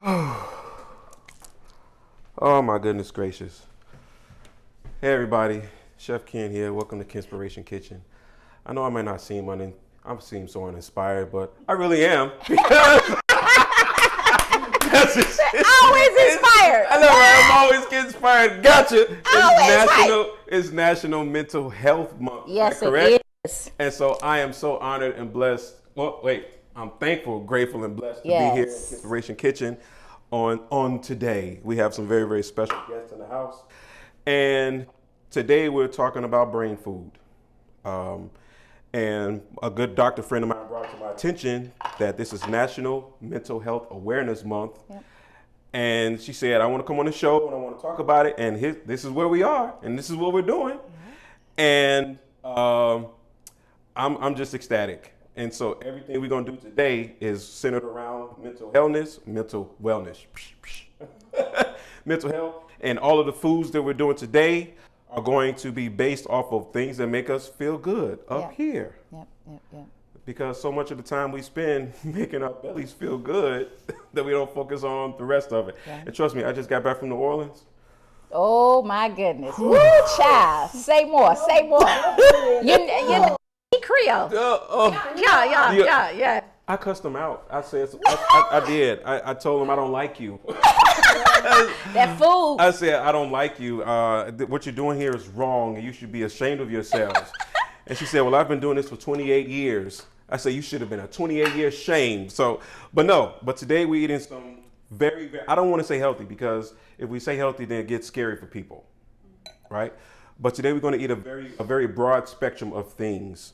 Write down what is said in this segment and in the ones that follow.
Oh my goodness gracious. Hey everybody, Chef Ken here. Welcome to Kenspiration Kitchen. I know I might not seem so uninspired, but I really am because Always inspired. I know, right? I'm always getting inspired. Gotcha. It's National Mental Health Month. Yes, correct? it is. And so I am so honored and blessed. Well, wait, I'm thankful, grateful, and blessed to be here in Kenspiration Kitchen on today. We have some very, very special guests in the house. And today we're talking about brain food. And a good doctor friend of mine brought to my attention that this is National Mental Health Awareness Month. Yep. And she said, I want to come on the show and I want to talk about it. And this is where we are and this is what we're doing. Mm-hmm. And I'm just ecstatic. And so everything we're going to do today is centered around mental wellness, mental health. And all of the foods that we're doing today are going to be based off of things that make us feel good up here. Yep. Because so much of the time we spend making our bellies feel good that we don't focus on the rest of it. Yeah. And trust me, I just got back from New Orleans. Oh my goodness. Woo, child. Say more. You Creole. Yeah. I cussed them out. I said, I did. I told them I don't like you. That food. I said, I don't like you. What you're doing here is wrong and you should be ashamed of yourselves. And she said, well, I've been doing this for 28 years. I said, you should have been a 28-year shame. But today we're eating some very, I don't want to say healthy because if we say healthy, then it gets scary for people, right? But today we're going to eat a very broad spectrum of things,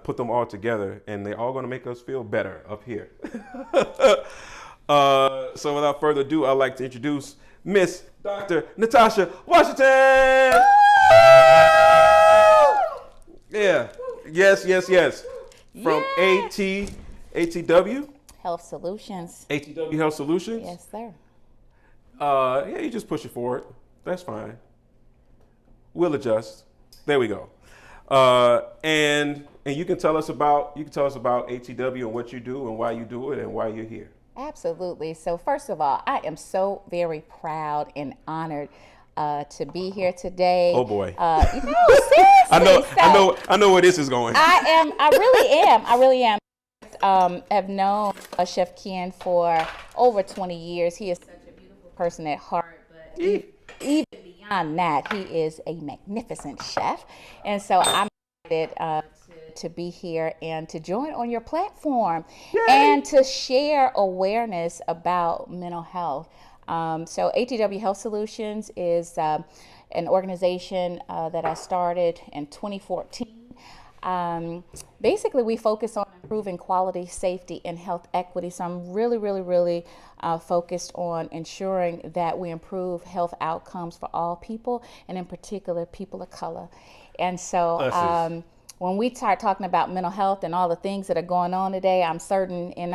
put them all together, and they're all going to make us feel better up here. So without further ado, I'd like to introduce Miss Dr. Knitasha Washington. Yeah. Yes. From ATW Health Solutions. ATW Health Solutions? Yes, sir. Yeah, you just push it forward. That's fine. We'll adjust. There we go. And you can tell us about ATW and what you do and why you do it and why you're here. Absolutely. So first of all, I am so very proud and honored to be here today. Oh boy. Seriously. I know where this is going. I really am. Have known Chef Ken for over 20 years. He is such a beautiful person at heart, but even beyond that, he is a magnificent chef. And so I'm excited to be here and to join on your platform. Yay! And to share awareness about mental health. So ATW Health Solutions is an organization that I started in 2014. Basically, we focus on improving quality, safety, and health equity. So I'm really focused on ensuring that we improve health outcomes for all people, and in particular, people of color. And so when we start talking about mental health and all the things that are going on today, I'm certain, and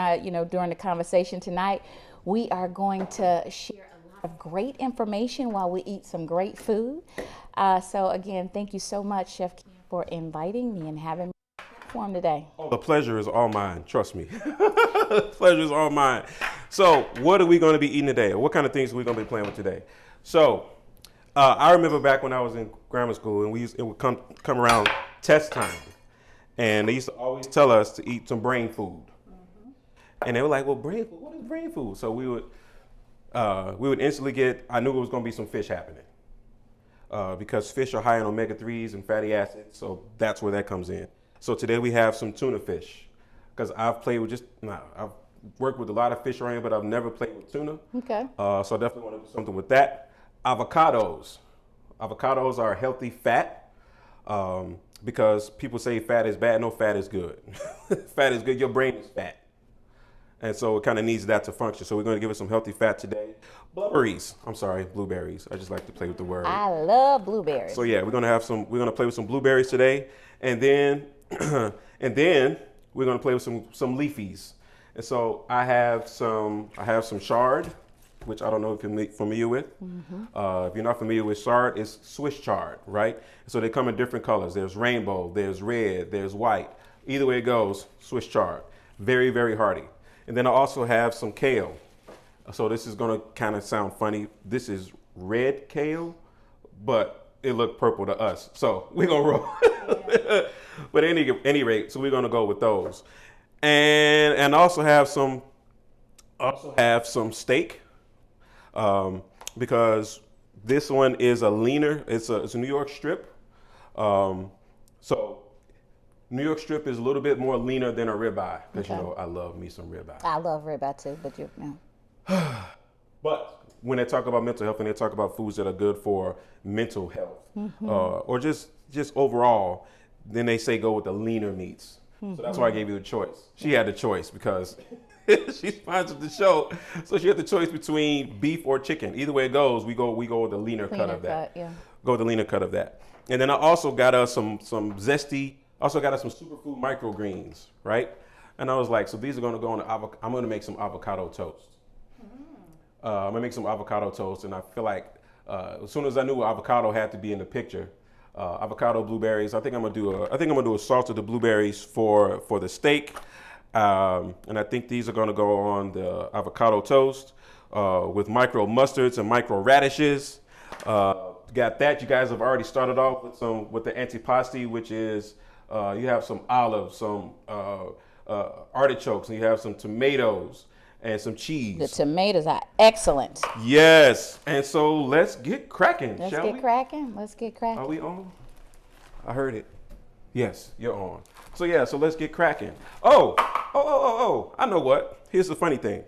during the conversation tonight, we are going to share a lot of great information while we eat some great food. So again, thank you so much, Chef Ken, for inviting me and having me on the platform today. Oh, the pleasure is all mine. Trust me. The pleasure is all mine. So what are we going to be eating today? What kind of things are we going to be playing with today? So I remember back when I was in grammar school and it would come around test time. And they used to always tell us to eat some brain food. Mm-hmm. And they were like, well, brain food, what is brain food? So we would instantly I knew it was going to be some fish happening. Because fish are high in omega-3s and fatty acids, so that's where that comes in. So today we have some tuna fish. Because I've worked with a lot of fish around here, but I've never played with tuna. Okay. So I definitely want to do something with that. Avocados. Avocados are healthy fat. Because people say fat is bad. No, fat is good. Fat is good. Your brain is fat. And so it kind of needs that to function. So we're going to give it some healthy fat today. Blueberries. I just like to play with the word. I love blueberries. So yeah, we're going to play with some blueberries today. And then we're going to play with some leafies. And so I have some chard, which I don't know if you're familiar with. Mm-hmm. If you're not familiar with chard, it's Swiss chard, right? So they come in different colors. There's rainbow, there's red, there's white. Either way it goes, Swiss chard. Very, very hearty. And then I also have some kale. So this is gonna kind of sound funny. This is red kale, but it looked purple to us. So we're gonna roll. But any rate, so we're gonna go with those, and also have some steak, because this one is a leaner. It's a New York strip. So New York strip is a little bit more leaner than a ribeye, because you know I love me some ribeye. I love ribeye too, but you know. But when they talk about mental health and they talk about foods that are good for mental health, or just overall, then they say go with the leaner meats. So that's why I gave you the choice. She had the choice because she sponsored the show, so she had the choice between beef or chicken. Either way it goes, we go with the leaner cut of that. Go with the leaner cut of that. And then I also got us some zesty. Also got us some superfood microgreens, right? And I was like, so these are gonna go on the I'm gonna make some avocado toast. I'm gonna make some avocado toast, and I feel like as soon as I knew avocado had to be in the picture, avocado, blueberries. I think I'm gonna do a salted the blueberries for the steak, and I think these are gonna go on the avocado toast with micro mustards and micro radishes. Got that. You guys have already started off with the antipasti, which is you have some olives, some artichokes, and you have some tomatoes and some cheese. The tomatoes are excellent. Yes. And so let's get cracking, Let's shall we? Let's get cracking. Are we on? I heard it. Yes, you're on. So yeah, so let's get cracking. Oh. I know what. Here's the funny thing.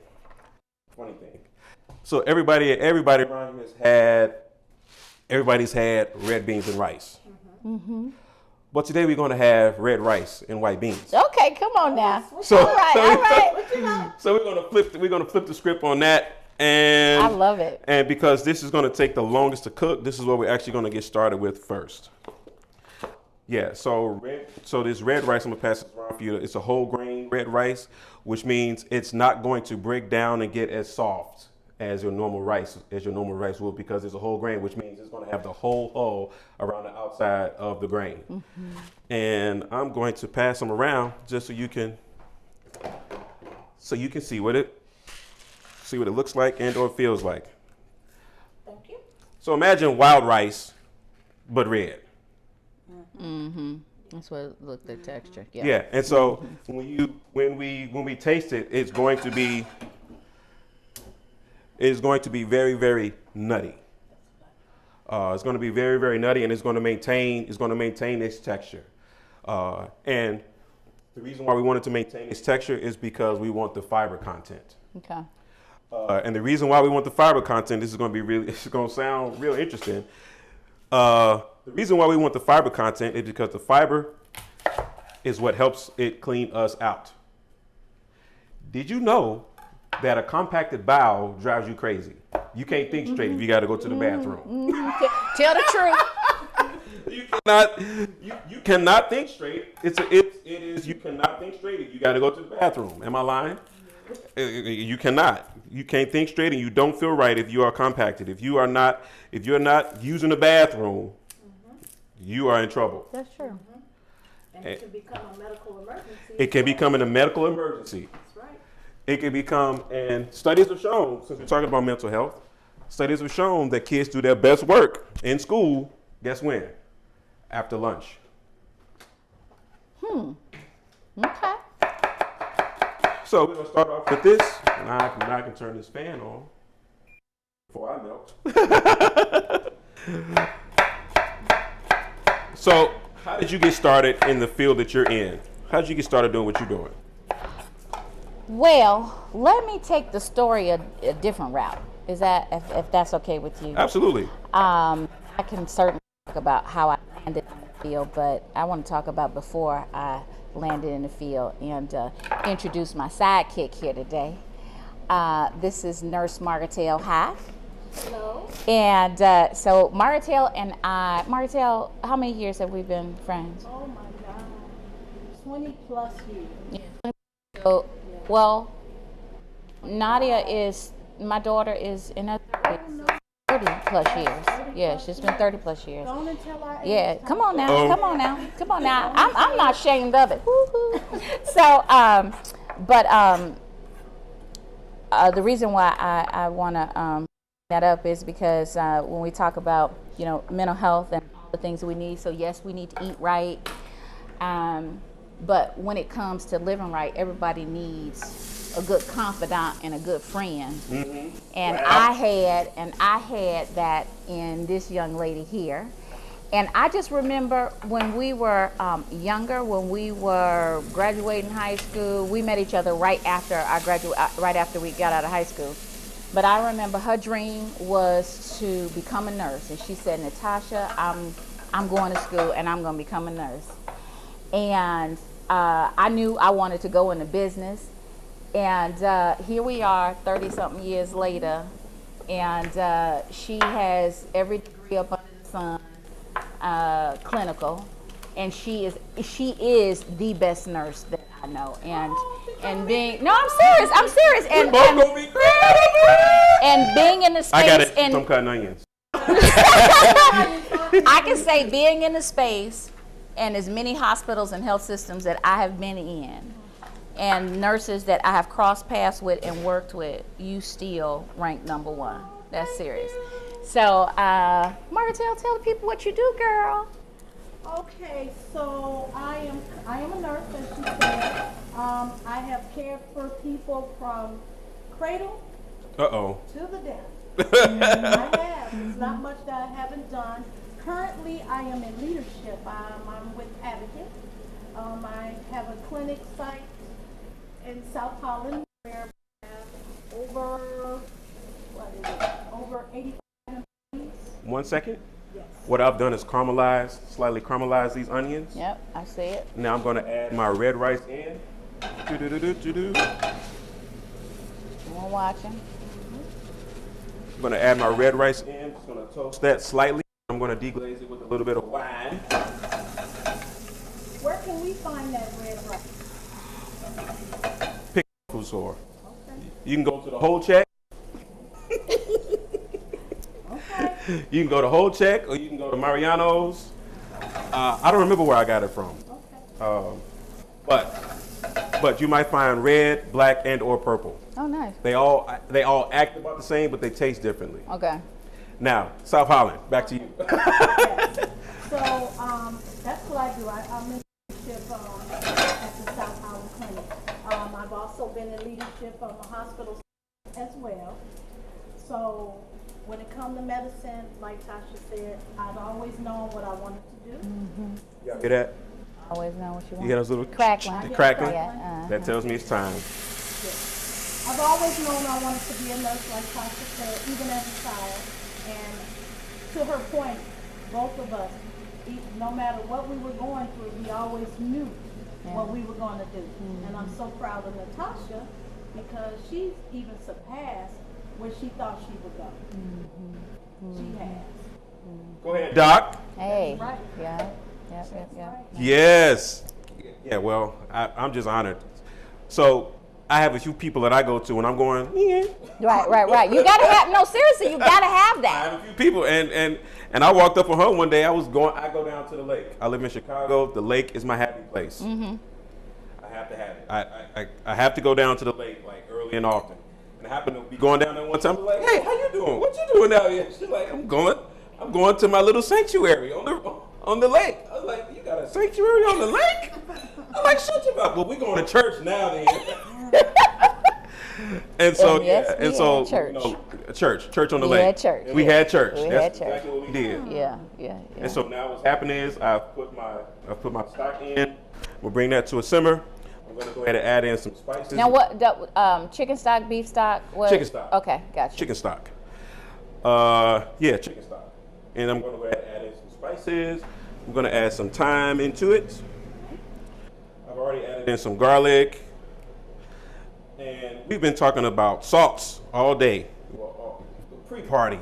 So everybody around here everybody's had red beans and rice. But today we're going to have red rice and white beans. Okay, come on now. So, all right. So we're gonna flip the script on that, and I love it. And because this is gonna take the longest to cook, this is what we're actually gonna get started with first. Yeah. So this red rice, I'm gonna pass this around for you. It's a whole grain red rice, which means it's not going to break down and get as soft as your normal rice will, because it's a whole grain, which means it's going to have the whole hull around the outside of the grain. And I'm going to pass them around just so you can see what it looks like and or feels like. Thank you. So imagine wild rice, but red. That's what it looked the texture. Yeah. Yeah. And so when we taste it, it's going to be very, very nutty. It's going to be very, very nutty, and it's going to maintain its texture. And the reason why we wanted to maintain its texture is because we want the fiber content. Okay. And the reason why we want the fiber content, it's going to sound real interesting. The reason why we want the fiber content is because the fiber is what helps it clean us out. Did you know that a compacted bowel drives you crazy? You can't think straight if you got to go to the bathroom. Tell the truth. You cannot think straight. You cannot think straight if you got to go to the bathroom. Am I lying? You cannot. You can't think straight, and you don't feel right if you are compacted. If you're not using the bathroom, you are in trouble. That's true. And it can become a medical emergency. It can become a medical emergency. That's right. It can become, and studies have shown, since we're talking about mental health, studies have shown that kids do their best work in school, guess when? After lunch. Okay. So we're going to start off with this. Now I can turn this fan on before I melt. So how did you get started in the field that you're in? How did you get started doing what you're doing? Well, let me take the story a different route. Is that, if that's okay with you? Absolutely. I can certainly talk about how I landed in the field, but I want to talk about before I landed in the field and introduce my sidekick here today. This is Nurse Margaretelle High. Hello. And so Margaretelle and Margaretelle, how many years have we been friends? Oh my God. 20 plus years. Yeah. So, well, Nadia my daughter is in her 30 plus years. Yeah, she's been 30 plus years. Don't until I Yeah, come on now, come on now, come on now. I'm not ashamed of it. Woo-hoo. So, but the reason why I want to that up is because when we talk about, you know, mental health and all the things that we need, so yes, we need to eat right. But when it comes to living right, everybody needs a good confidant and a good friend. Mm-hmm. And I had that in this young lady here. And I just remember when we were younger, when we were graduating high school, we met each other right after right after we got out of high school. But I remember her dream was to become a nurse, and she said, "Knitasha, I'm going to school and I'm going to become a nurse." And I knew I wanted to go into business. And here we are, 30-something years later, and she has every degree up under the sun, clinical, and she is the best nurse that I know. And being I'm serious, and being in the space, I got it. Some cutting onions. I can say being in the space and as many hospitals and health systems that I have been in, and nurses that I have crossed paths with and worked with, you still rank #1. That's serious. So, Margaret, tell the people what you do, girl. Okay, so I am a nurse, as she said. I have cared for people from cradle to the death. I have. There's not much that I haven't done. Currently, I am in leadership. I'm with Advocate. I have a clinic site in South Holland where we have over 85 employees. 1 second. Yes. What I've done is slightly caramelize these onions. Yep, I see it. Now I'm going to add my red rice in. We're watching. I'm going to add my red rice in. Just going to toast that slightly. I'm going to deglaze it with a little bit of wine. Where can we find that red rice? Pick food store. Okay. You can go to the whole check. Okay. You can go to Whole Check, or you can go to Mariano's. I don't remember where I got it from. Okay. But you might find red, black, and or purple. Oh, nice. They all act about the same, but they taste differently. Okay. Now, South Holland, back to you. Yes. So that's what I do. I'm in leadership at the South Holland Clinic. I've also been in leadership of a hospital as well. So when it comes to medicine, like Tasha said, I've always known what I wanted to do. Mm-hmm. You hear that? Always know what you want. You hear those little crackling? The crackling? Yeah, That tells me it's time. Yes. I've always known I wanted to be a nurse, like Tasha said, even as a child. And to her point, both of us, no matter what we were going through, we always knew what we were going to do. Mm-hmm. And I'm so proud of Knitasha because she's even surpassed where she thought she would go. Mm-hmm. She has. Mm-hmm. Go ahead, Doc. Hey. Right. Yeah. Right. Yes. Yeah, well, I'm just honored. So I have a few people that I go to and I'm going, yeah. Right. You gotta have, no, seriously, you gotta have that. I have a few people and I walked up on her one day. I go down to the lake. I live in Chicago. The lake is my happy place. Mm-hmm. I have to have it. I have to go down to the lake like early and often. And I happened to be going down there one time. I'm like, hey, how you doing? What you doing out here? She's like, I'm going to my little sanctuary on the lake. I was like, you got a sanctuary on the lake? I'm like, shut your mouth. Well, we going to church now then. And so, church on the lake. We had church. That's exactly what we did. Yeah. And so now what's happening is I've put my stock in. We'll bring that to a simmer. I'm gonna go ahead and add in some spices. Now what? Chicken stock, beef stock? What? Chicken stock. Okay, gotcha. Chicken stock. Chicken stock. And I'm gonna go ahead and add in some spices. I'm gonna add some thyme into it. I've already added in some garlic. And we've been talking about salts all day. Pre-party,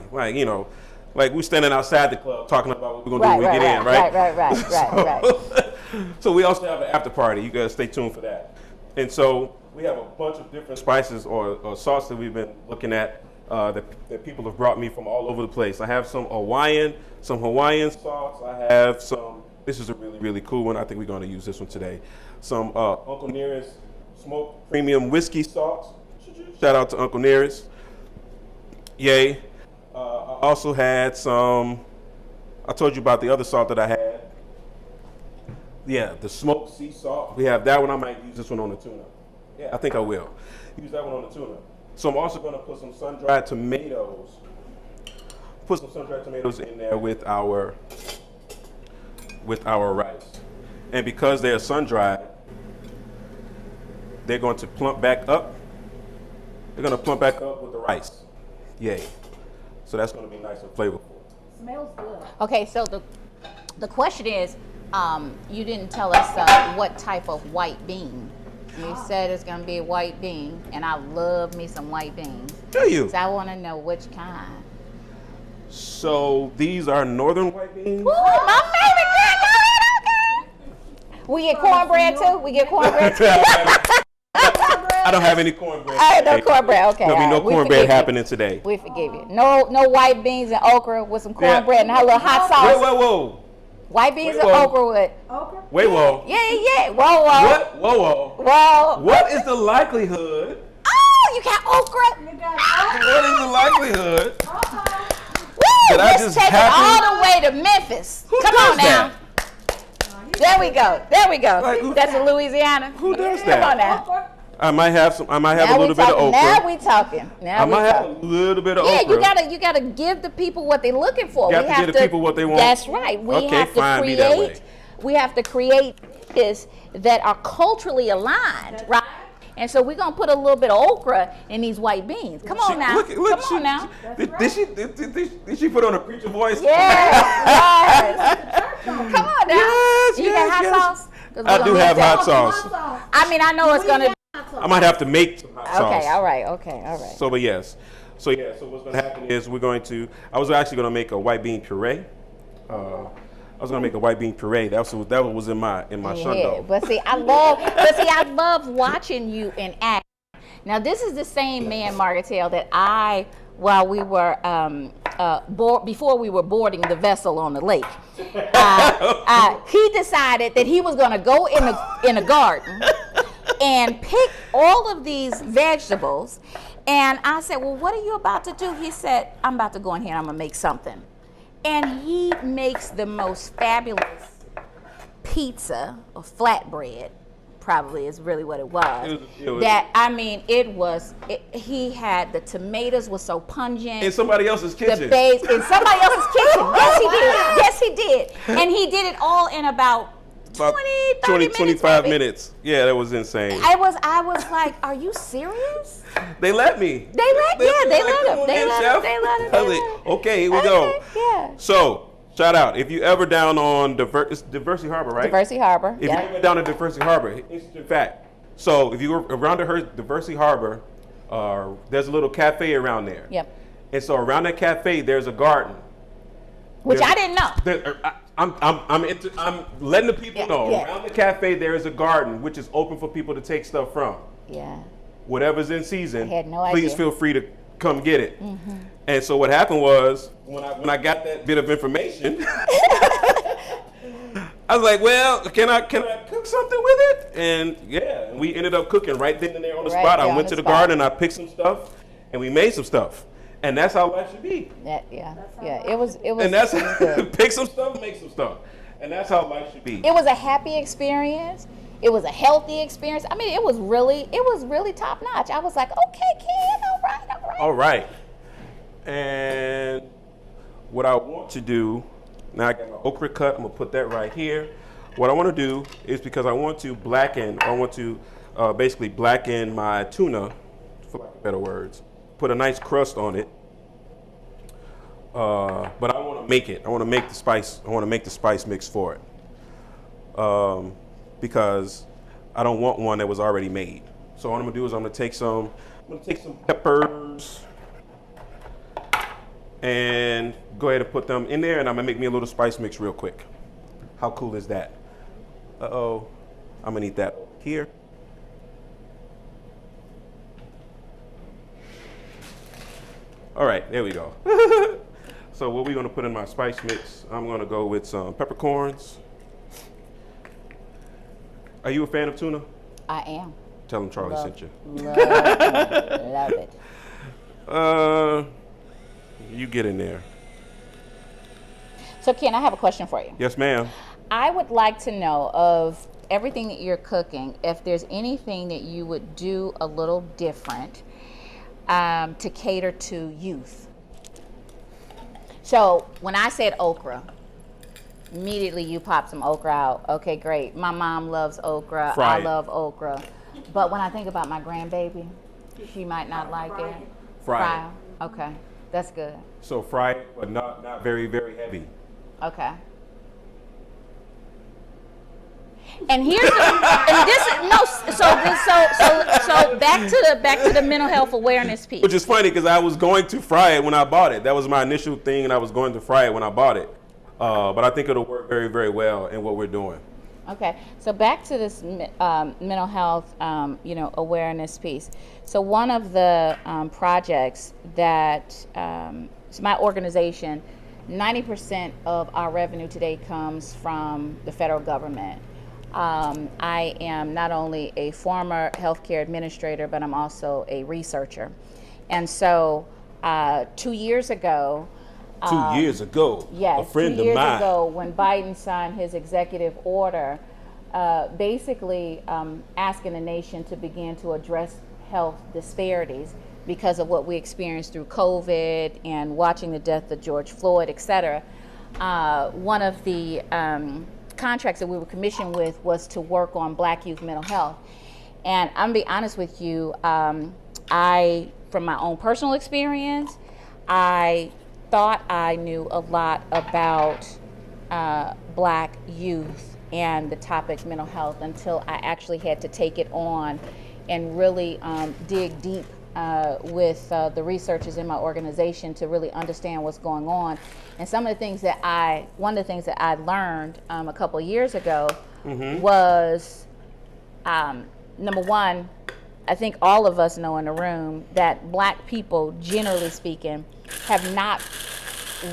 like we're standing outside the club talking about what we're gonna do when we get in, right? Right. So we also have an after party. You guys stay tuned for that. And so we have a bunch of different spices or sauce that we've been looking at that people have brought me from all over the place. I have some Hawaiian sauce. I have some. This is a really, really cool one. I think we're going to use this one today. Some Uncle Nearest smoked premium whiskey sauce. Shout out to Uncle Nearest. Yay. I also had some, I told you about the other salt that I had. Yeah, the smoked sea salt. We have that one. I might use this one on the tuna. Yeah, I think I will. Use that one on the tuna. So I'm also going to put some sun-dried tomatoes. Put some sun-dried tomatoes in there with our rice. And because they're sun-dried, they're going to plump back up. They're going to plump back up with the rice. Yay. So that's going to be nice and flavorful. Smells good. Okay, so the question is, you didn't tell us what type of white bean. You said it's going to be a white bean, and I love me some white beans. Do you? So I want to know which kind. So these are northern white beans. Ooh, my favorite kind. Go ahead, okay. We get cornbread too? We get cornbread too? I don't have any cornbread. No cornbread, okay. There'll be no We cornbread forgive happening today. We forgive you. No white beans and okra with some cornbread and a little hot sauce. Whoa. White beans Wait, and whoa. okra with. Okra? Wait, whoa. Yeah. Whoa. What? Whoa. Whoa. What is the likelihood? Oh, you got okra? You got okra? What is the likelihood Woo, that I let's just take it happened- all the way to Memphis. Who Come does on now. that? There we go. Like, who- That's in Louisiana. Who does Come that? on now. Okra? I might have a Now little we bit of talking. okra. Now we talking. I might have a little bit of Yeah, okra. you gotta give the people what they're looking for. Got to give the people what they want. That's right. We Okay, have to fine, be that way. create. We have to create this that are culturally aligned, right? And so we're gonna put a little bit of okra in these white beans. Come on now. Come on now. Did she put on a preacher voice? Yes. Come on now. Yes, You got hot sauce? 'Cause we're I gonna do need have that. hot sauce. I mean, I know it's gonna. I might have to make some hot sauce. Okay. All right. So, but yes. So what's going to happen is I was actually going to make a white bean puree. I was going to make a white bean puree. That was in my shundo. But see, I love watching you in act. Now, this is the same man, Margatel, that while we were before we were boarding the vessel on the lake, he decided that he was going to go in a garden and pick all of these vegetables. And I said, well, what are you about to do? He said, I'm about to go in here and I'm going to make something. And he makes the most fabulous pizza or flatbread, probably is really what it was. He had the tomatoes was so pungent. In somebody else's kitchen. The base in somebody else's kitchen. Yes, he did. And he did it all in about 20, 25 minutes. Yeah, that was insane. I was like, are you serious? They let me. They let him. I was like, okay, here we go. Yeah. So, shout out. If you ever down on Diversity Harbor, right? Diversity Harbor. If you ever down at Diversity Harbor, interesting fact. So, if you were around Diversity Harbor, there's a little cafe around there. Yep. And so around that cafe, there's a garden. Which I didn't know. I'm letting the people know. Yeah. Around the cafe, there is a garden which is open for people to take stuff from. Yeah. Whatever's in season, I had no please idea. feel free to come get it. Mm-hmm. And so what happened was, when I got that bit of information, I was like, well, can I cook something with it? And yeah, we ended up cooking right then and there on the spot. I went to the garden, I picked some stuff, and we made some stuff. And that's how life should be. It was. And that's it was good. pick some stuff, make some stuff, and that's how life should be. It was a happy experience. It was a healthy experience. I mean, it was really top notch. I was like, okay, kid, all right. All right. And what I want to do, now I got my okra cut. I'm gonna put that right here. What I want to do is, because I want to basically blacken my tuna, for lack of better words. Put a nice crust on it, but I want to make it. I want to make the spice. I want to make the spice mix for it, because I don't want one that was already made. So what I'm gonna do is I'm gonna take some peppers and go ahead and put them in there, and I'm gonna make me a little spice mix real quick. How cool is that? I'm gonna need that here. All right, there we go. So what we're gonna put in my spice mix, I'm gonna go with some peppercorns. Are you a fan of tuna? I am. Tell them Charlie sent you. Love it. You get in there. So Ken, I have a question for you. Yes, ma'am. I would like to know, of everything that you're cooking, if there's anything that you would do a little different to cater to youth. So when I said okra, immediately you pop some okra out. Okay, great. My mom loves okra. Fry I it. love okra. But when I think about my grandbaby, she might not like it. Fry it. Okay, that's good. So fry it, but not very, very heavy. Okay. And here's and this no so back to the mental health awareness piece. Which is funny because I was going to fry it when I bought it. That was my initial thing, and I was going to fry it when I bought it. But I think it'll work very, very well in what we're doing. Okay, so back to this mental health, awareness piece. So one of the projects that so my organization, 90% of our revenue today comes from the federal government. I am not only a former healthcare administrator, but I'm also a researcher. And so 2 years ago, Yes, a friend 2 years of mine. ago, when Biden signed his executive order, basically asking the nation to begin to address health disparities because of what we experienced through COVID and watching the death of George Floyd, et cetera. One of the contracts that we were commissioned with was to work on Black youth mental health. And I'm gonna be honest with you, from my own personal experience, I thought I knew a lot about Black youth and the topic mental health until I actually had to take it on and really dig deep with the researchers in my organization to really understand what's going on. And one of the things that I learned a couple of years ago was, number one, I think all of us know in the room that Black people, generally speaking, have not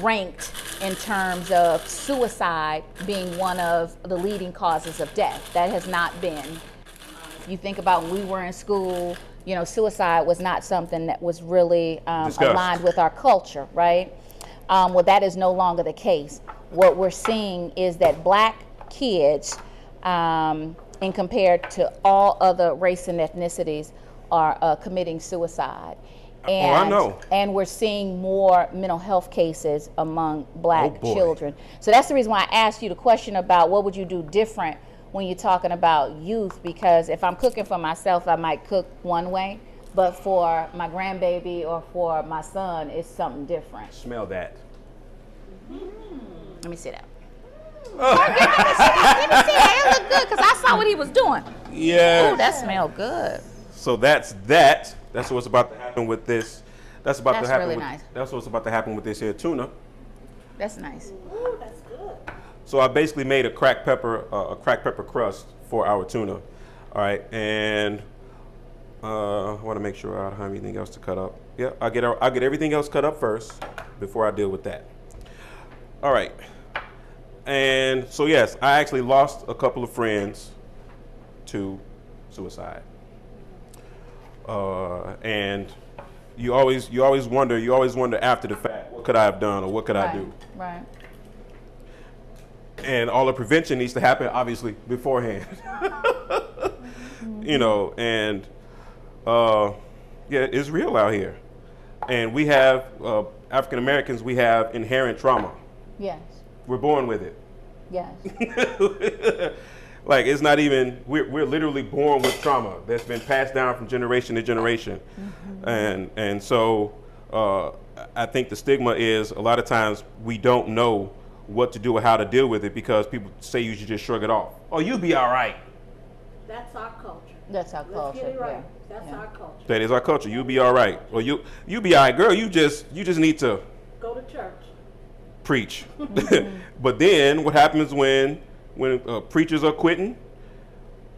ranked in terms of suicide being one of the leading causes of death. That has not been. If you think about when we were in school, suicide was not something that was really aligned with our culture, right? Well, that is no longer the case. What we're seeing is that Black kids, in compared to all other race and ethnicities, are committing suicide. And, I know. And we're seeing more mental health cases among Black children. So that's the reason why I asked you the question about what would you do different when you're talking about youth, because if I'm cooking for myself, I might cook one way, but for my grandbaby or for my son, it's something different. Smell that. Let me see that. Let me see that. It looked good because I saw what he was doing. Yeah. Oh, that smelled good. So that's that. That's what's about to happen with this. That's really nice. That's what's about to happen with this here tuna. That's nice. Ooh, that's good. So I basically made a cracked pepper crust for our tuna. All right, and I want to make sure I don't have anything else to cut up. Yeah, I get everything else cut up first before I deal with that. All right, and so yes, I actually lost a couple of friends to suicide. And you always wonder after the fact, what could I have done or what could I do? Right. And all the prevention needs to happen, obviously, beforehand. And it's real out here. And we have, African Americans, we have inherent trauma. Yes. We're born with it. Yes. Like, it's not even, we're literally born with trauma that's been passed down from generation to generation. And so I think the stigma is a lot of times we don't know what to do or how to deal with it because people say you should just shrug it off. Oh, you'll be all right. That's our culture. That's our culture. Let's get it right. Yeah. That's our culture. That is our culture. You'll be all right. Or you be all right, girl. You just need to Go to church. preach. But then what happens when preachers are quitting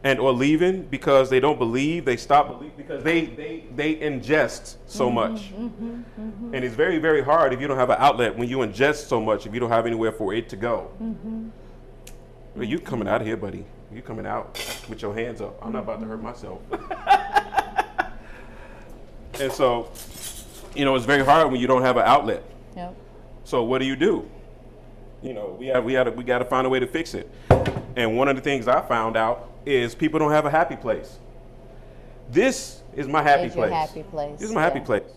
and or leaving because they don't believe, they stop believing because they ingest so much. And it's very, very hard if you don't have an outlet when you ingest so much, if you don't have anywhere for it to go. Well, you coming out of here, buddy. you coming out with your hands up. I'm not about to hurt myself. And so, you know, it's very hard when you don't have an outlet. Yep. So what do? You know, we got to find a way to fix it. And one of the things I found out is people don't have a happy place. This is my happy place. Happy place. This is my happy place.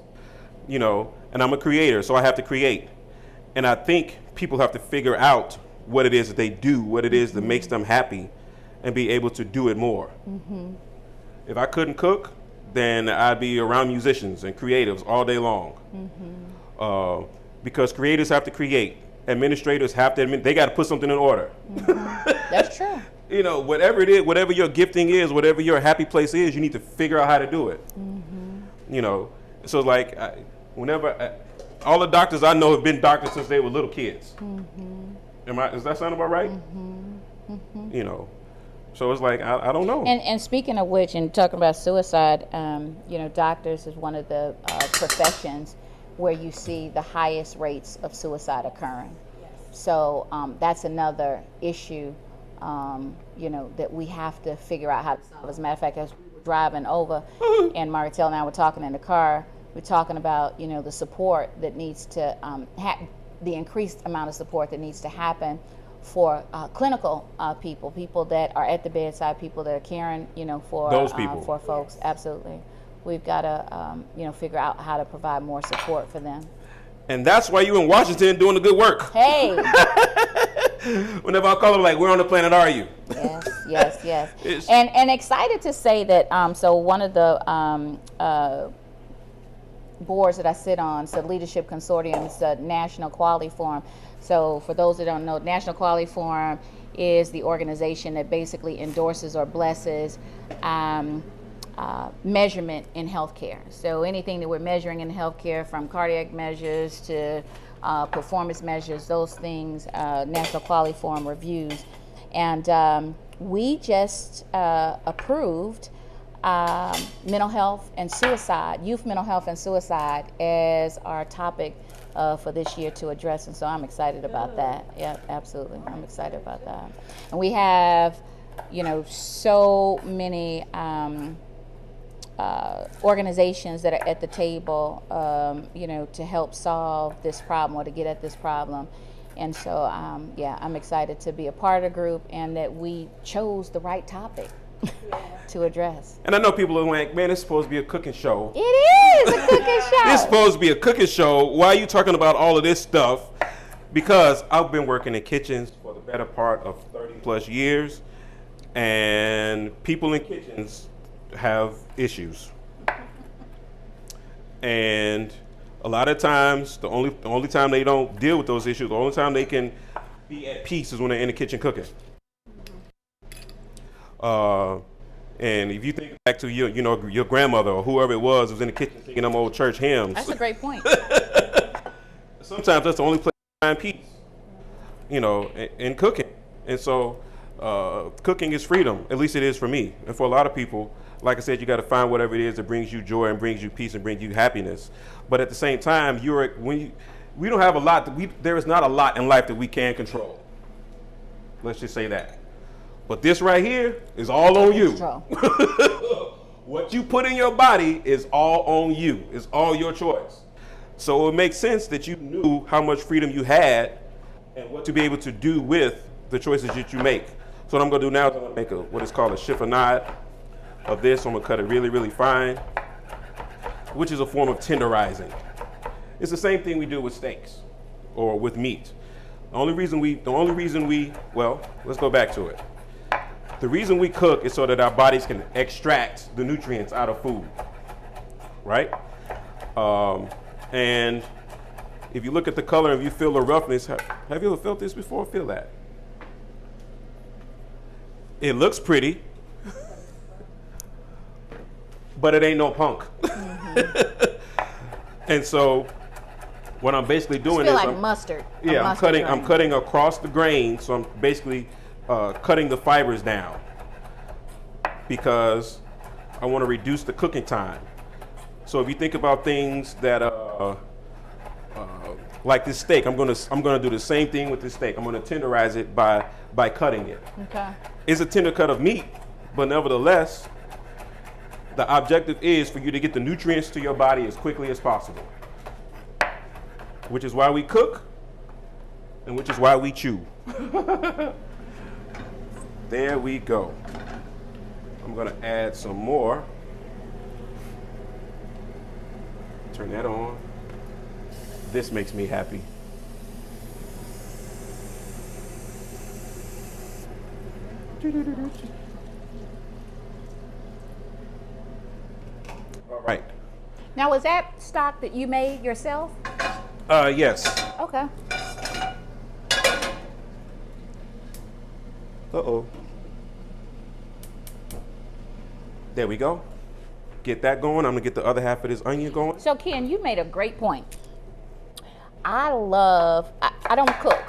You know, and I'm a creator, so I have to create. And I think people have to figure out what it is that they do, what it is that makes them happy, and be able to do it more. Mm-hmm. If I couldn't cook, then I'd be around musicians and creatives all day long. Mm-hmm. Because creators have to create. Administrators have to admit, they got to put something in order. Mm-hmm. That's true. You know, whatever it is, whatever your gifting is, whatever your happy place is, you need to figure out how to do it. Mm-hmm. You know, so like all the doctors I know have been doctors since they were little kids. Mm-hmm. Does that sound about right? Mm-hmm. Mm-hmm. You know, so it's like, I don't know. And speaking of which, and talking about suicide, you know, doctors is one of the professions where you see the highest rates of suicide occurring. Yes. So that's another issue, you know, that we have to figure out how to solve. As a matter of fact, as we were driving over, and Martell and I were talking in the car, we're talking about, you know, the support that needs to, the increased amount of support that needs to happen for clinical people that are at the bedside, people that are caring, you know, for those people, for folks. Yes. Absolutely. We've got to, you know, figure out how to provide more support for them. And that's why you in Washington doing the good work. Hey. Whenever I call them, like, where on the planet are you? Yes. And excited to say that, so one of the boards that I sit on, so Leadership Consortium, it's a National Quality Forum. So for those that don't know, National Quality Forum is the organization that basically endorses or blesses measurement in healthcare. So anything that we're measuring in healthcare, from cardiac measures to performance measures, those things, National Quality Forum reviews. And we just approved mental health and suicide, youth mental health and suicide, as our topic for this year to address. And so I'm excited about that. Yeah, absolutely. I'm excited about that. And we have, you know, so many organizations that are at the table, you know, to help solve this problem or to get at this problem. And so, yeah, I'm excited to be a part of the group and that we chose the right topic to address. And I know people are like, man, it's supposed to be a cooking show. It is a cooking show. It's supposed to be a cooking show. Why are you talking about all of this stuff? Because I've been working in kitchens for the better part of 30 plus years, and people in kitchens have issues. And a lot of times, the only time they don't deal with those issues, the only time they can be at peace is when they're in the kitchen cooking. And if you think back to your grandmother or whoever it was in the kitchen singing them old church hymns. That's a great point. Sometimes that's the only place to find peace, you know, in cooking. And so cooking is freedom. At least it is for me. And for a lot of people, like I said, you got to find whatever it is that brings you joy and brings you peace and brings you happiness. But at the same time, we don't have a lot. There is not a lot in life that we can control. Let's just say that. But this right here is all on you. What you put in your body is all on you. It's all your choice. So it makes sense that you knew how much freedom you had and what to be able to do with the choices that you make. So what I'm going to do now is I'm going to make what is called a chiffonade of this. I'm going to cut it really, really fine, which is a form of tenderizing. It's the same thing we do with steaks or with meat. The only reason we, well, let's go back to it. The reason we cook is so that our bodies can extract the nutrients out of food, right? And if you look at the color and you feel the roughness, have you ever felt this before? Feel that. It looks pretty, but it ain't no punk. Mm-hmm. And so what I'm basically doing is like mustard. Yeah, I'm cutting across the grain, so I'm basically cutting the fibers down because I want to reduce the cooking time. So if you think about things that Like this steak, I'm gonna do the same thing with this steak. I'm gonna tenderize it by cutting it. Okay. It's a tender cut of meat, but nevertheless, the objective is for you to get the nutrients to your body as quickly as possible. Which is why we cook, and which is why we chew. There we go. I'm gonna add some more. Turn that on. This makes me happy. All right. Now, is that stock that you made yourself? Yes. Okay. Uh-oh. There we go. Get that going. I'm gonna get the other half of this onion going. So, Ken, you made a great point. I don't cook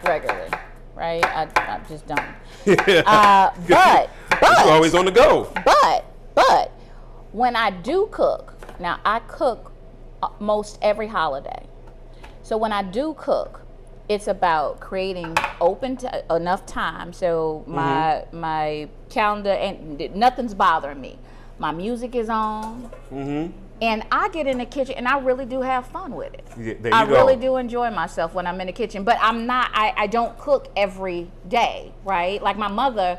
regularly, right? I just don't. But you're always on the go. But when I do cook, now I cook most every holiday. So when I do cook, it's about creating enough time so my calendar and nothing's bothering me. My music is on. And I get in the kitchen and I really do have fun with it. Yeah, I really do enjoy myself when I'm in the kitchen, but I don't cook every day, right? Like my mother,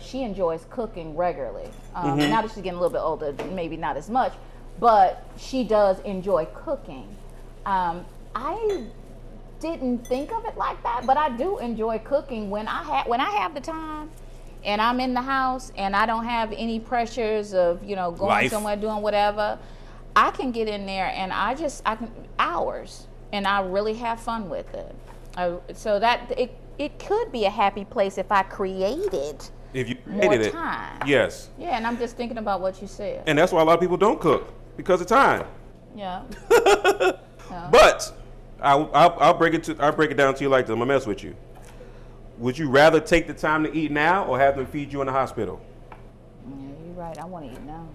she enjoys cooking regularly. Now that she's getting a little bit older, maybe not as much, but she does enjoy cooking. I didn't think of it like that, but I do enjoy cooking when I have the time. And I'm in the house and I don't have any pressures of, going somewhere, doing whatever. I can get in there and I can hours and I really have fun with it. So that it could be a happy place if I created If you more created time. it. Yes. Yeah, and I'm just thinking about what you said. And that's why a lot of people don't cook, because of time. Yeah. But I'll break it down to you like this. I'm gonna mess with you. Would you rather take the time to eat now or have them feed you in the hospital? Yeah, you're right. I want to eat now.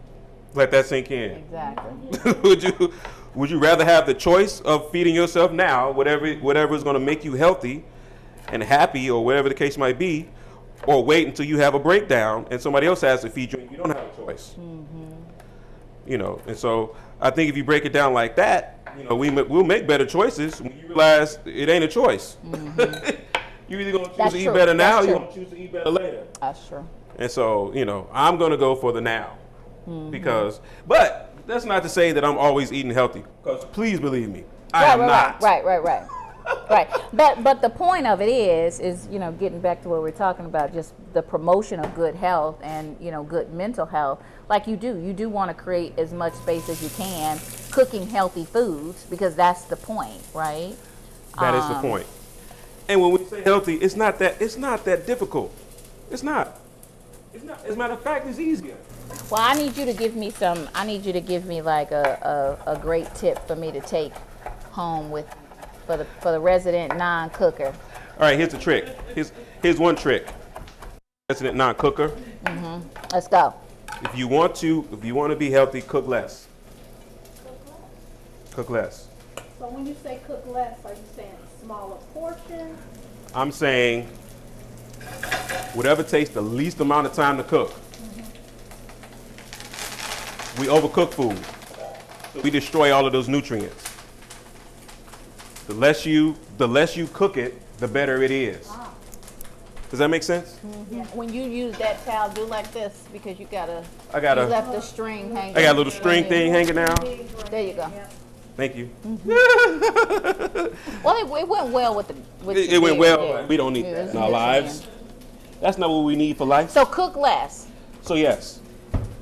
Let that sink in. Exactly. Would you rather have the choice of feeding yourself now, whatever is going to make you healthy and happy, or whatever the case might be, or wait until you have a breakdown and somebody else has to feed you and you don't have a choice? And so I think if you break it down like that, we'll make better choices when you realize it ain't a choice. You're either going to choose to eat better now or you're going to choose to eat better later. That's true. And so, I'm going to go for the now. But that's not to say that I'm always eating healthy. Because please believe me, I am not. Right. Right. But the point of it is getting back to what we're talking about, just the promotion of good health and, good mental health. Like you do want to create as much space as you can cooking healthy foods, because that's the point, right? That is the point. And when we say healthy, it's not that difficult. It's not. As a matter of fact, it's easier. Well, I need you to give me like a great tip for me to take home for the resident non-cooker. All right, here's the trick. Here's one trick. Resident non-cooker. Let's go. If you want to be healthy, cook less. Cook less. So when you say cook less, are you saying smaller portions? I'm saying whatever takes the least amount of time to cook. We overcook food. So we destroy all of those nutrients. The less you cook it, the better it is. Does that make sense? Yeah. When you use that towel, do like this, because you left the string hanging. I got a little string thing hanging down. There you go. Thank you. Well, it went well with it went well. Yeah. We don't need that in our lives. That's not what we need for life. So cook less. So yes,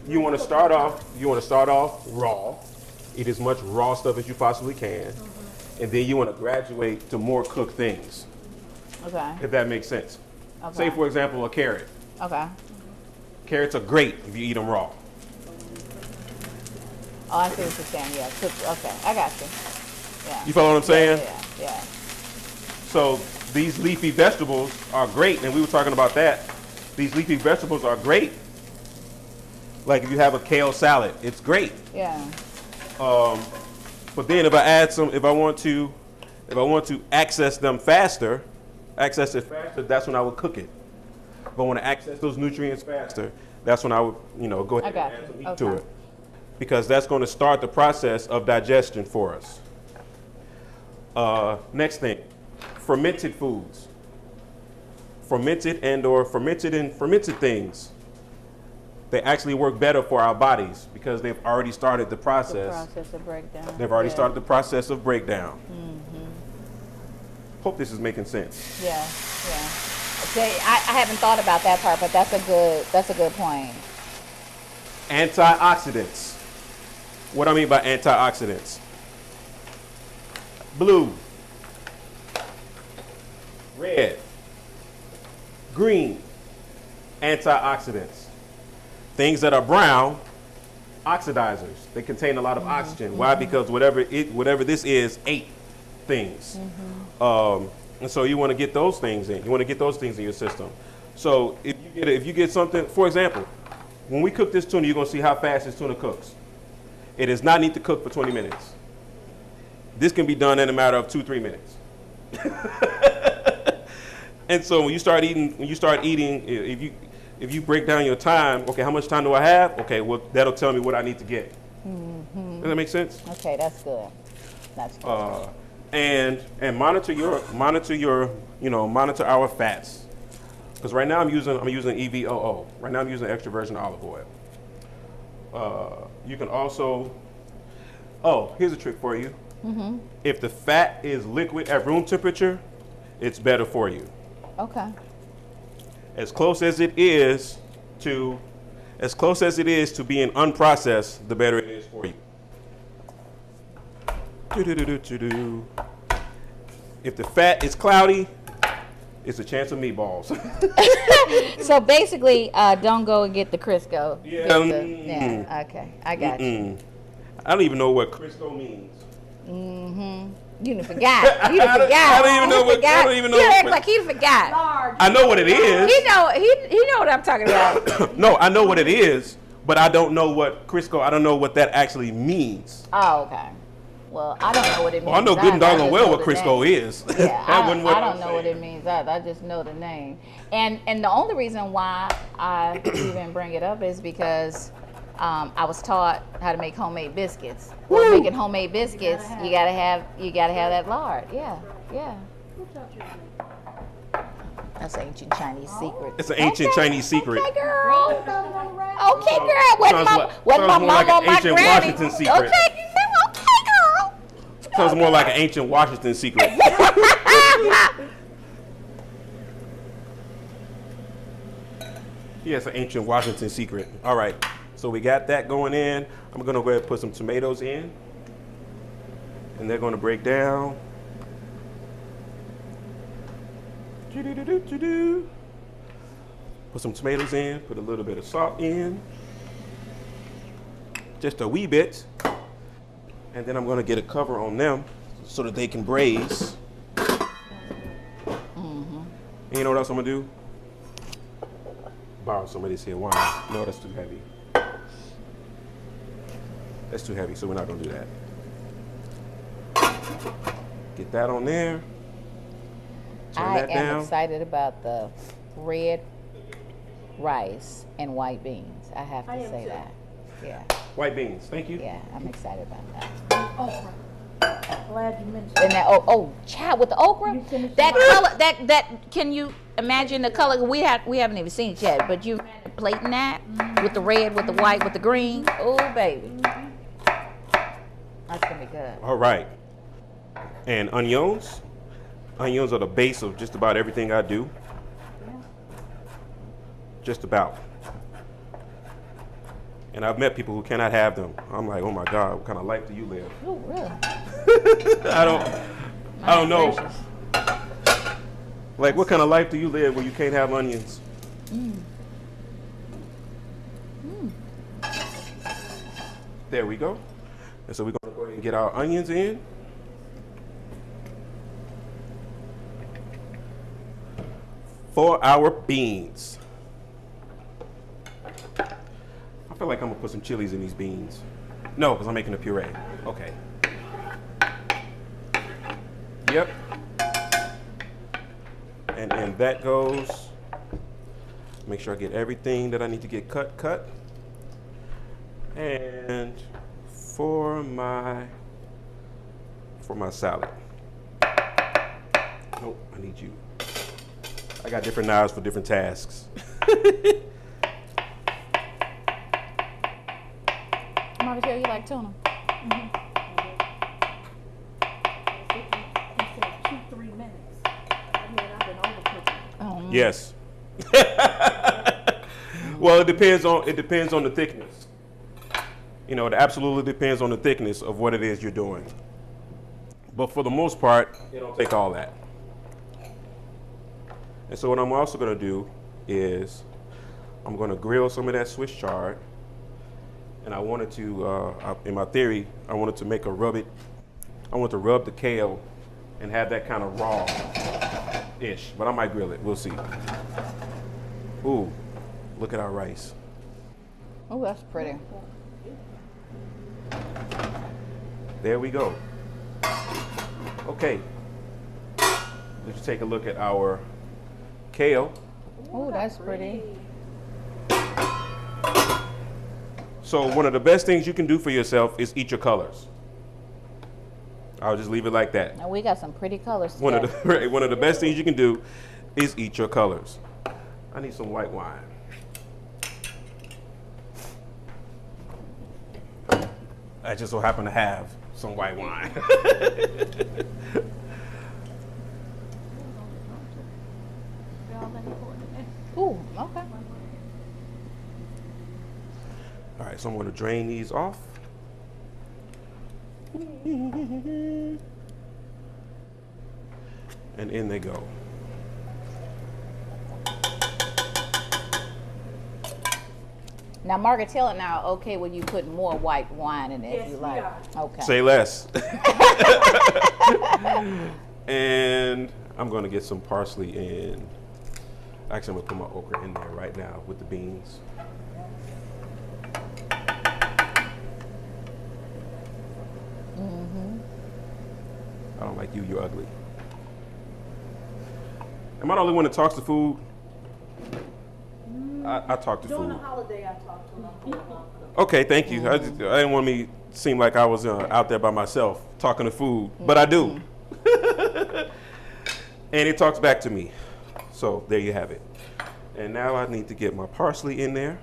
you want to start off raw. Eat as much raw stuff as you possibly can, and then you want to graduate to more cooked things. Okay. If that makes sense. Okay. Say for example a carrot. Okay. Carrots are great if you eat them raw. Oh, I see what you're saying. Yeah. Okay, I got you. Yeah. You follow what I'm saying? Yeah. So these leafy vegetables are great, and we were talking about that. These leafy vegetables are great. Like if you have a kale salad, it's great. Yeah. But then if I want to If I want to access it faster, that's when I would cook it. If I want to access those nutrients faster, that's when I would, go ahead and add some heat to it. Because that's going to start the process of digestion for us. Next thing, fermented foods. Fermented things. They actually work better for our bodies because they've already started the process. The process of breakdown. They've already started the process of breakdown. Hope this is making sense. Yeah. See, I haven't thought about that part, but that's a good point. Antioxidants. What do I mean by antioxidants? Blue, red, green, antioxidants. Things that are brown, oxidizers. They contain a lot of oxygen. Why? Because whatever this is, ate things. And so you want to get those things in. You want to get those things in your system. So if you get something, for example, when we cook this tuna, you're going to see how fast this tuna cooks. It does not need to cook for 20 minutes. This can be done in a matter of 2-3 minutes. And so when you start eating, if you break down your time, okay, how much time do I have? Okay, well, that'll tell me what I need to get. Does that make sense? Okay, that's good. That's good. And monitor our fats. Because right now I'm using EVOO. Right now I'm using extra virgin olive oil. You can also, here's a trick for you. If the fat is liquid at room temperature, it's better for you. Okay. As close as it is to being unprocessed, the better it is for you. If the fat is cloudy, it's a chance of meatballs. So basically, don't go and get the Crisco. Yeah. Yeah. Okay, I got you. I don't even know what Crisco means. You done forgot. I don't even know. You act like he forgot. I know what it is. He know what I'm talking about. No, I know what it is, but I don't know what Crisco. I don't know what that actually means. Oh, okay. Well, I don't know what it means. Well, I know good and doggone well what Crisco is. Yeah, I don't know what it means either. I just know the name. And the only reason why I even bring it up is because I was taught how to make homemade biscuits. Well, making homemade biscuits, you gotta have that lard. Yeah. That's an ancient Chinese secret. It's an ancient Chinese secret. Okay, girl. Okay, girl. What my mama like or an my ancient granny? Washington secret. Okay, girl. Sounds more like an ancient Washington secret. Yeah, it's an ancient Washington secret. All right, so we got that going in. I'm gonna go ahead and put some tomatoes in, and they're gonna break down. Put some tomatoes in, put a little bit of salt in, just a wee bit. And then I'm going to get a cover on them so that they can braise. And you know what else I'm going to do? Borrow somebody's here wine. No, that's too heavy. That's too heavy, so we're not going to do that. Get that on there. Turn that down. I am excited about the red rice and white beans. I have to say that. Yeah. White beans, thank you. Yeah, I'm excited about that. Okra. Glad you mentioned And that child with the okra, that color, that can you imagine the color? We haven't even seen it yet, but you plating that with the red, with the white, with the green. Oh baby, that's gonna be good. All right. And onions. Onions are the base of just about everything I do. Just about. And I've met people who cannot have them. I'm like, oh my God, what kind of life do you live? Oh, really? I don't know. Like, what kind of life do you live where you can't have onions? There we go. And so we're going to go ahead and get our onions in. For our beans. I feel like I'm gonna put some chilies in these beans. No, because I'm making a puree. Okay. Yep. And in that goes. Make sure I get everything that I need to get cut. And for my salad. Nope, I need you. I got different knives for different tasks. Margaret, you like tuna? He said 2-3 minutes. I've been overcooking. Oh. Yes. Well, it depends on the thickness. You know, it absolutely depends on the thickness of what it is you're doing. But for the most part, it don't take all that. And so what I'm also going to do is I'm going to grill some of that Swiss chard. And I wanted to, in my theory, I wanted to make a rub to rub the kale and have that kind of raw-ish. But I might grill it. We'll see. Ooh, look at our rice. Oh, that's pretty. There we go. Okay. Let's take a look at our kale. Oh, that's pretty. So one of the best things you can do for yourself is eat your colors. I'll just leave it like that. Now we got some pretty colors today. One of the best things you can do is eat your colors. I need some white wine. I just so happen to have some white wine. Ooh, okay. All right, so I'm going to drain these off. And in they go. Now, Margaret, tell it now, okay, will you put more white wine in it if Yes, you we like? are. Okay. Say less. And I'm going to get some parsley in. Actually, I'm going to put my okra in there right now with the beans. I don't like you, you're ugly. Am I the only one that talks to food? I talk to During food. the holiday, I talked to him. Okay, thank you. I didn't want me to seem like I was out there by myself talking to food, but I do. And it talks back to me. So there you have it. And now I need to get my parsley in there.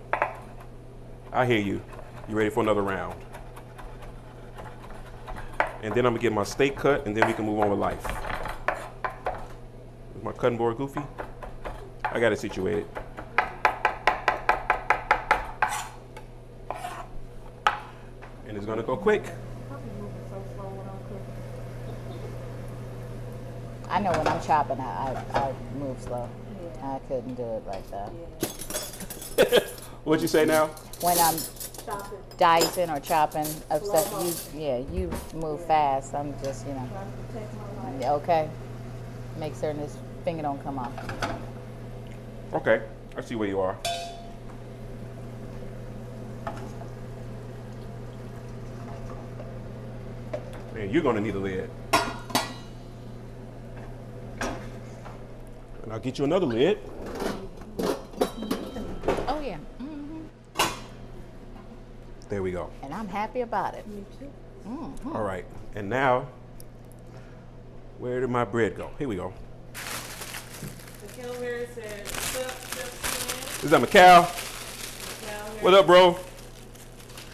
I hear you. You ready for another round? And then I'm gonna get my steak cut, and then we can move on with life. Is my cutting board goofy? I got it situated. And it's gonna go quick. I know when I'm chopping, I move slow. I couldn't do it like that. What'd you say now? When I'm Chopping. dicing or chopping of stuff, you move fast. I'm just, Trying to protect my life. okay. Make certain this finger don't come off. Okay, I see where you are. Man, you're gonna need a lid. And I'll get you another lid. Oh yeah. There we go. And I'm happy about it. Me too. All right, and now, where did my bread go? Here we go. The Kelleher said, "What's up, Chef Is that Macau? Ken?" What up, bro?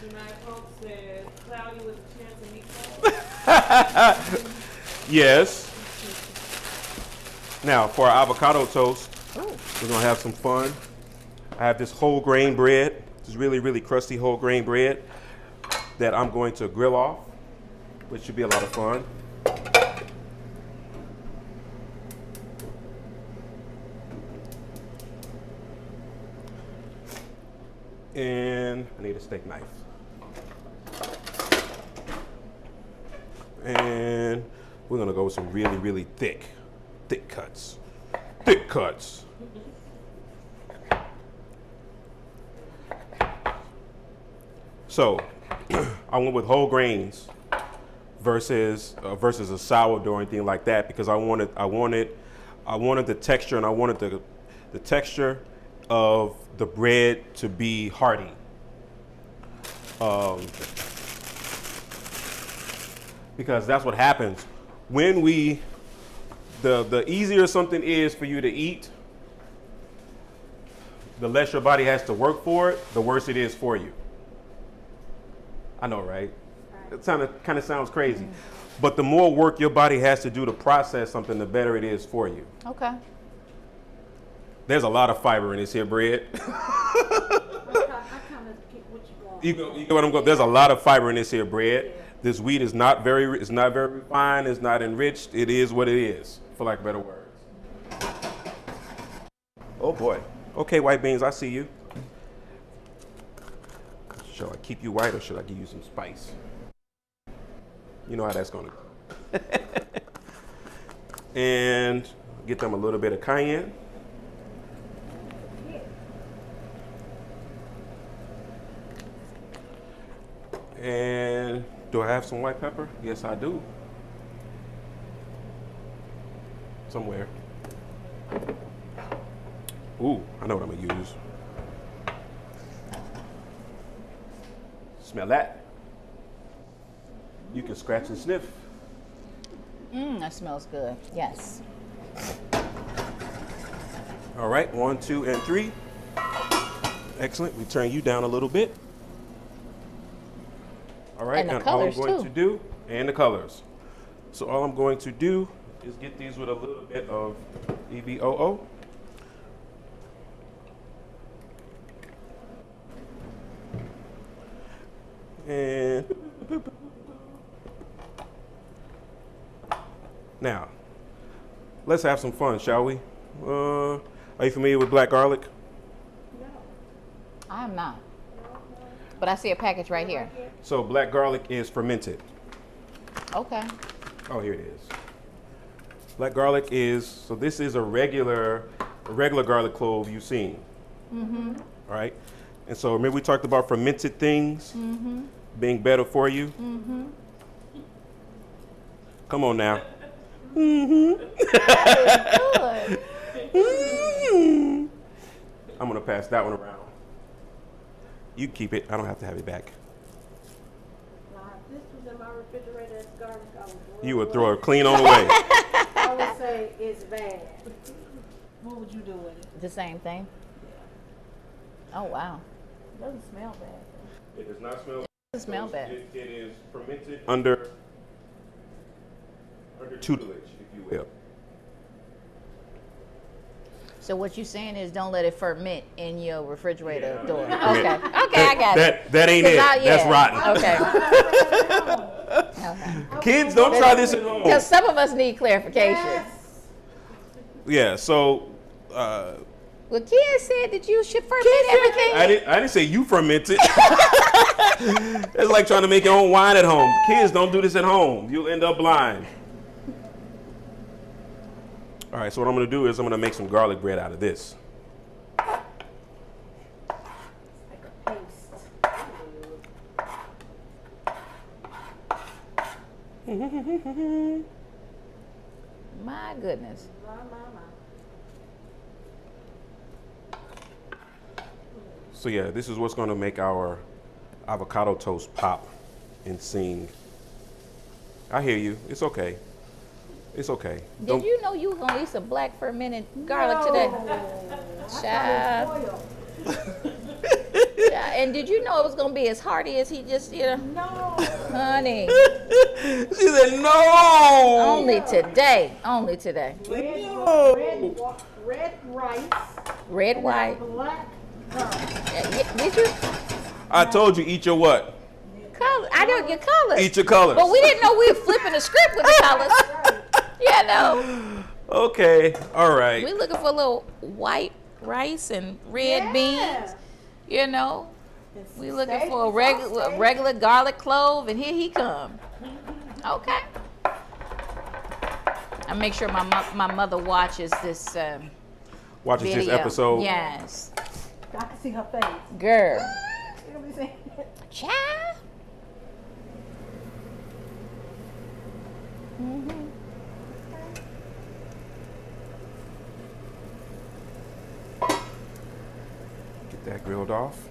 Tonight, Polk said, "Cloudy with a chance of meatballs." Yes. Now, for our avocado toast, we're gonna have some fun. I have this whole grain bread. This really, really crusty whole grain bread that I'm going to grill off, which should be a lot of fun. And I need a steak knife. And we're gonna go with some really, really thick cuts. Thick cuts. So I went with whole grains versus a sourdough or anything like that, because I wanted the texture, and I wanted the texture of the bread to be hearty. Because that's what happens when the easier something is for you to eat, the less your body has to work for it, the worse it is for you. I know, right? It kind of sounds crazy. But the more work your body has to do to process something, the better it is for you. Okay. There's a lot of fiber in this here bread. I kind of get what you want. You get what I'm going? There's a lot of fiber in this here bread. This wheat is not very refined. It's not enriched. It is what it is, for lack of better words. Oh boy. Okay, white beans, I see you. Shall I keep you white or should I give you some spice? You know how that's going to go. And get them a little bit of cayenne. And do I have some white pepper? Yes, I do. Somewhere. Ooh, I know what I'm gonna use. Smell that? You can scratch and sniff. That smells good. Yes. All right, 1, 2, and 3. Excellent. We turn you down a little bit. All right, And the all I'm colors, going too. to do, and the colors. So all I'm going to do is get these with a little bit of EVOO. And now, let's have some fun, shall we? Are you familiar with black garlic? I am not. But I see a package right here. So black garlic is fermented. Okay. Oh, here it is. Black garlic is, so this is a regular garlic clove you've seen. Mm-hmm. All right. And so remember we talked about fermented things being better for you? Mm-hmm. Come on now. Good. I'm going to pass that one around. You keep it. I don't have to have it back. Now, if this was in my refrigerator as garlic, I would throw You would it throw away. it clean on the way. I would say it's bad. What would you do with it? The same thing. Oh, wow. It doesn't smell bad. It does not smell. It doesn't smell bad. It is fermented under tutelage, if you will. So what you're saying is don't let it ferment in your refrigerator Yeah, door. I mean, Okay, I got it. That ain't 'Cause it. yeah. That's rotten. Okay. Okay. Kids, don't try this at home. Because some of us need clarification. Yeah. So. Well, Ken said that you should ferment everything. I didn't say you fermented. It's like trying to make your own wine at home. Kids, don't do this at home. You'll end up blind. All right, so what I'm going to do is I'm going to make some garlic bread out of this. Like a paste. My goodness. My. So yeah, this is what's going to make our avocado toast pop and sing. I hear you. It's okay. It's okay. Did you know you were going to eat some black fermented garlic today? Child. Yeah, and did you know it was going to be as hearty as he just, No. honey, She said no. only today, only today. Red rice. Red, white. Black garlic. Did you? I told you, eat your what? Color. I know your colors. Eat your colors. But we didn't know we were flipping the script with the colors. Yeah, no. Okay. All right. We looking for a little white rice and red beans. You know, we looking for a regular garlic clove, and here he come. Okay. I make sure my mother watches this Watches video. this episode. Yes. I can see her face. Girl. You know what I'm saying? Child. grilled off.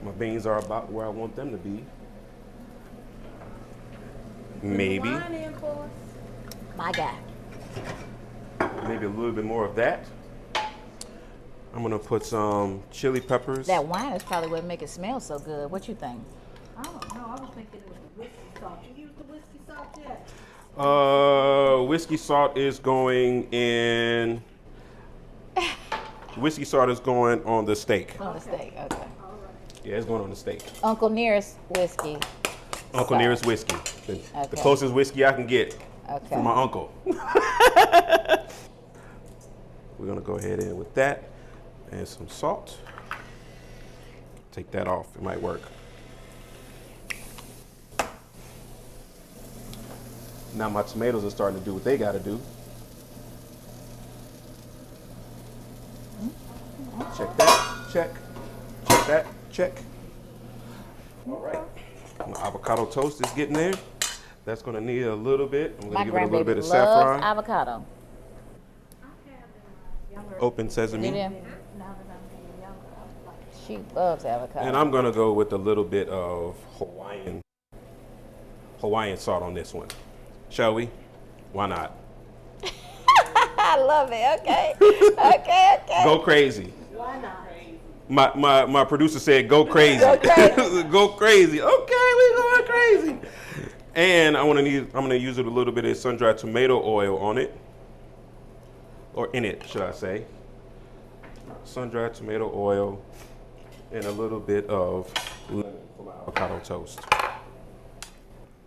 My beans are about where I want them to be. Maybe. Wine in for us. My guy. Maybe a little bit more of that. I'm gonna put some chili peppers. That wine is probably what make it smell so good. What you think? I don't know. I was thinking it was the whiskey salt. You used the whiskey salt yet? Whiskey salt is going in. Whiskey salt is going on the steak. On the steak, okay. Yeah, it's going on the steak. Uncle Nearest whiskey. Uncle salt. Nearest whiskey. The Okay. closest whiskey I can get Okay. from my uncle. We're gonna go ahead in with that and some salt. Take that off, it might work. Now my tomatoes are starting to do what they gotta do. Check that, check. Check that, check. All right, my avocado toast is getting there. That's gonna need a little bit. I'm My gonna give it a little grandbaby bit of loves saffron. avocado. Open sesame. Did you? She loves avocado. And I'm gonna go with a little bit of Hawaiian salt on this one. Shall we? Why not? I love it. Okay. Okay. Go crazy. Why not? My producer said go crazy. Go crazy. Go crazy. Okay, we going crazy. And I'm gonna use a little bit of sun-dried tomato oil on it. Or in it, should I say. Sun-dried tomato oil and a little bit of lemon for my avocado toast.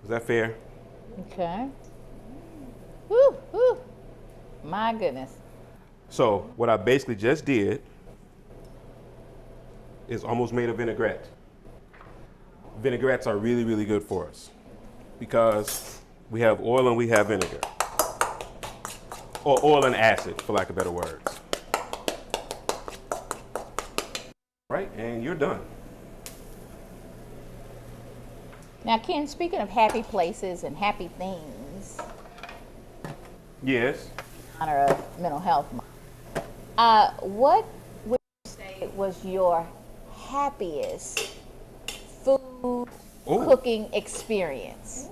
Is that fair? Okay. Woo, woo. My goodness. So what I basically just did is almost made a vinaigrette. Vinaigrettes are really, really good for us because we have oil and we have vinegar. Or oil and acid, for lack of better words. Right, and you're done. Now, Ken, speaking of happy places and happy things, Yes. in honor of Mental Health Month, what would you say was your happiest food cooking experience?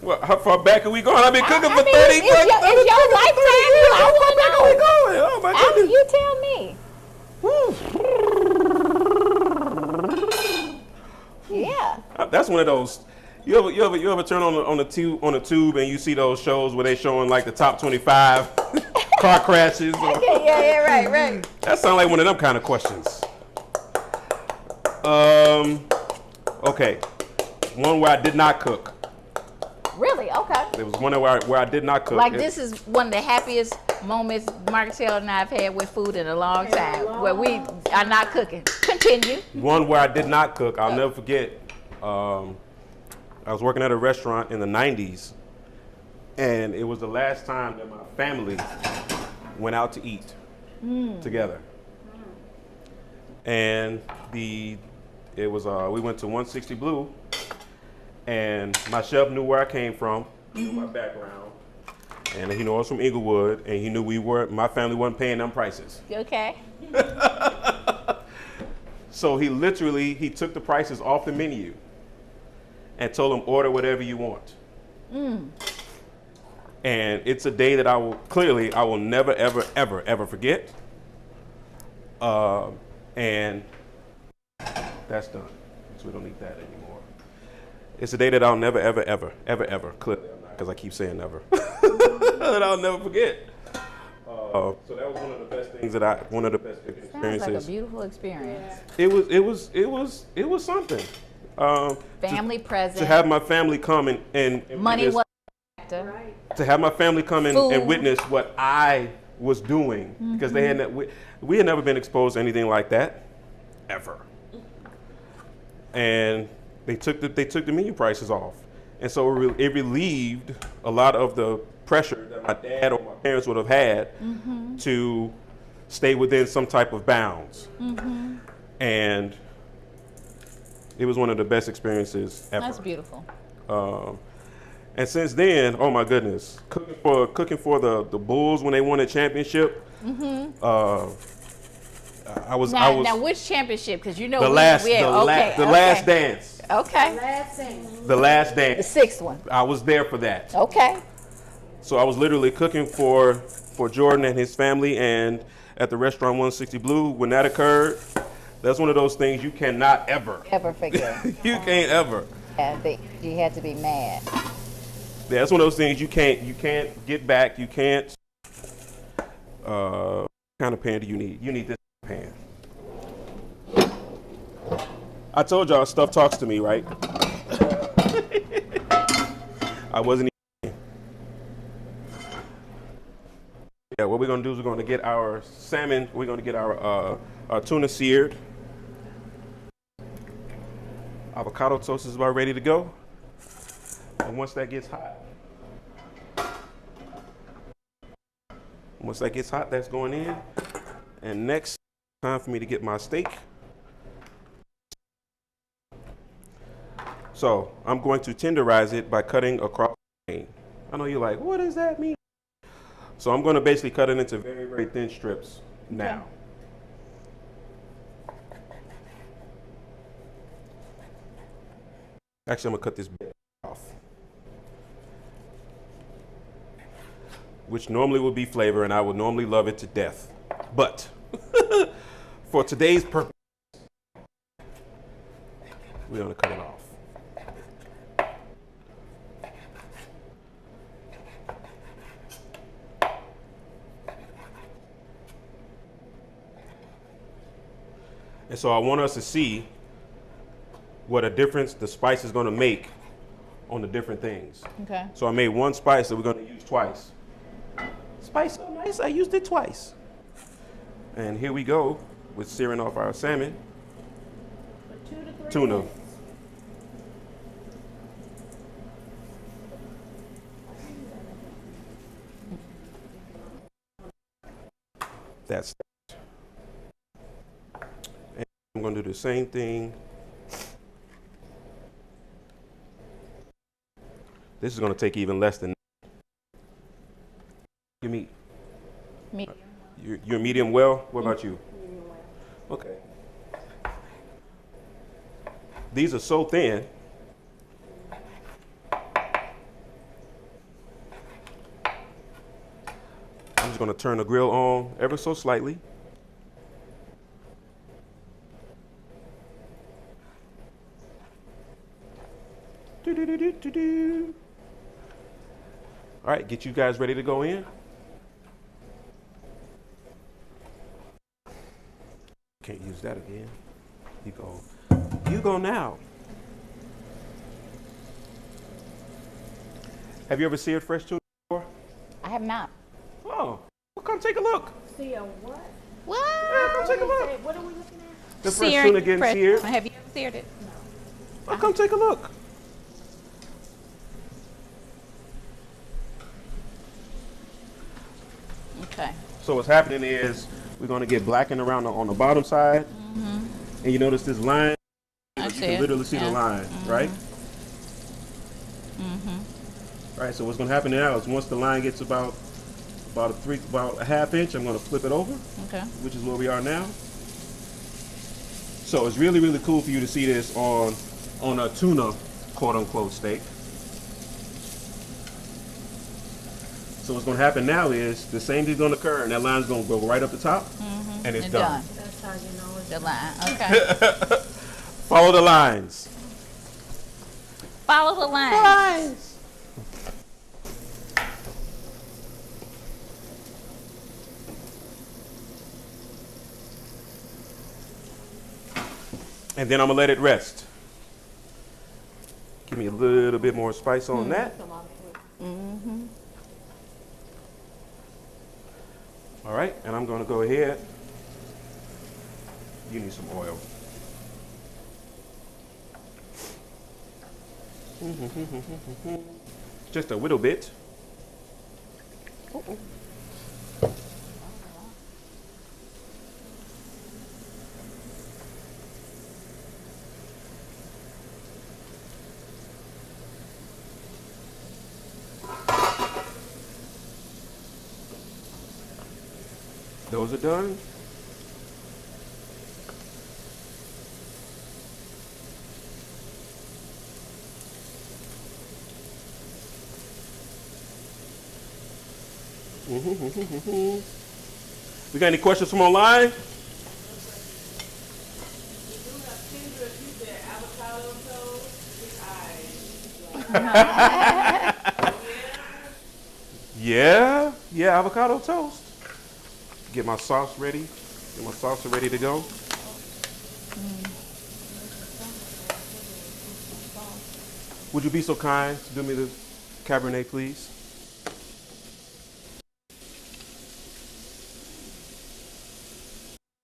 Well, how far back are we going? I've been cooking for 30 it's your lifetime. I want to know. going? Oh my goodness. You tell me. Yeah. That's one of those. You ever turn on the tube and you see those shows where they showing like the top 25 car crashes? Yeah, right. That sounds like one of them kind of questions. Okay. One where I did not cook. Really? Okay. There was one where I did not cook. Like this is one of the happiest moments Martell and I have had with food in a long time, where we are not cooking. Continue. One where I did not cook. I'll never forget. I was working at a restaurant in the 90s, and it was the last time that my family went out to eat together. And we went to 160 Blue, and my chef knew where I came from, knew my background, and he knew I was from Inglewood, and he knew my family wasn't paying them prices. Okay. So he took the prices off the menu and told them order whatever you want. And it's a day that I will never, ever, ever, ever forget. And that's done. So we don't need that anymore. It's a day that I'll never, ever, ever, ever, ever, clearly I'm not, because I keep saying never, that I'll never forget. So that was one of the best experiences. Sounds like a beautiful experience. It was something. Family present. To have my family come and Money witness, was a factor. to have my family come in Food. and witness what I was doing, because they had we had never been exposed to anything like that ever. And they took the menu prices off, and so it relieved a lot of the pressure that my dad or my parents would have had to stay within some type of bounds. And it was one of the best experiences ever. That's beautiful. And since then, oh my goodness, cooking for the Bulls when they won a championship. I was Now which championship? Because you know the last dance. Okay. The last The dance. sixth one. I was there for that. Okay. So I was literally cooking for Jordan and his family, and at the restaurant 160 Blue when that occurred. That's one of those things you cannot ever forget. you can't ever. Yeah, you had to be mad. Yeah, that's one of those things you can't get back. You can't. What kind of pan do you need? You need this pan. I told y'all stuff talks to me, right? I wasn't. Yeah, what we're gonna do is we're gonna get our salmon. We're gonna get our tuna seared. Avocado toast is about ready to go. And once that gets hot, that's going in. And next, time for me to get my steak. So I'm going to tenderize it by cutting across the grain. I know you're like, what does that mean? So I'm going to basically cut it into very, very thin strips now. Actually, I'm going to cut this bit off, which normally would be flavor, and I would normally love it to death. But for today's purpose, we're going to cut it off. And so I want us to see what a difference the spice is going to make on the different things. Okay. So I made one spice that we're going to use twice. Spice so nice, I used it twice. And here we go with searing off our salmon. For 2 to 3 Tuna. minutes. That's that. And I'm going to do the same thing. This is going to take even less than your meat. Medium. You're medium well. What about you? Medium well. Okay. These are so thin. I'm just going to turn the grill on ever so slightly. Do-do-do-do-do-do. All right, get you guys ready to go in. Can't use that again. You go. You go now. Have you ever seared fresh tuna before? I have not. Oh, well, come take a look. See a what? Yeah, come take a look. What are we looking at? The fresh tuna getting seared. Have you ever seared it? Oh, come take a look. Okay. So what's happening is we're going to get blackened around on the bottom side. And you notice this line? I You see can it. literally see the line, right? All right, so what's going to happen now is once the line gets about a half inch, I'm going to flip it over, Okay. which is where we are now. So it's really, really cool for you to see this on a tuna, quote unquote, steak. So what's going to happen now is the same thing's going to occur, and that line's going to go right up the top, and it's done. That's how you know it's The line. Okay. Follow the lines. Follow the line. And then I'm gonna let it rest. Give me a little bit more spice on that. All right, and I'm gonna go ahead. You need some oil. Just a little bit. Those are done. We got any questions from online? Yeah, avocado toast. Get my sauce ready. Get my salsa ready to go. Would you be so kind to do me the Cabernet, please?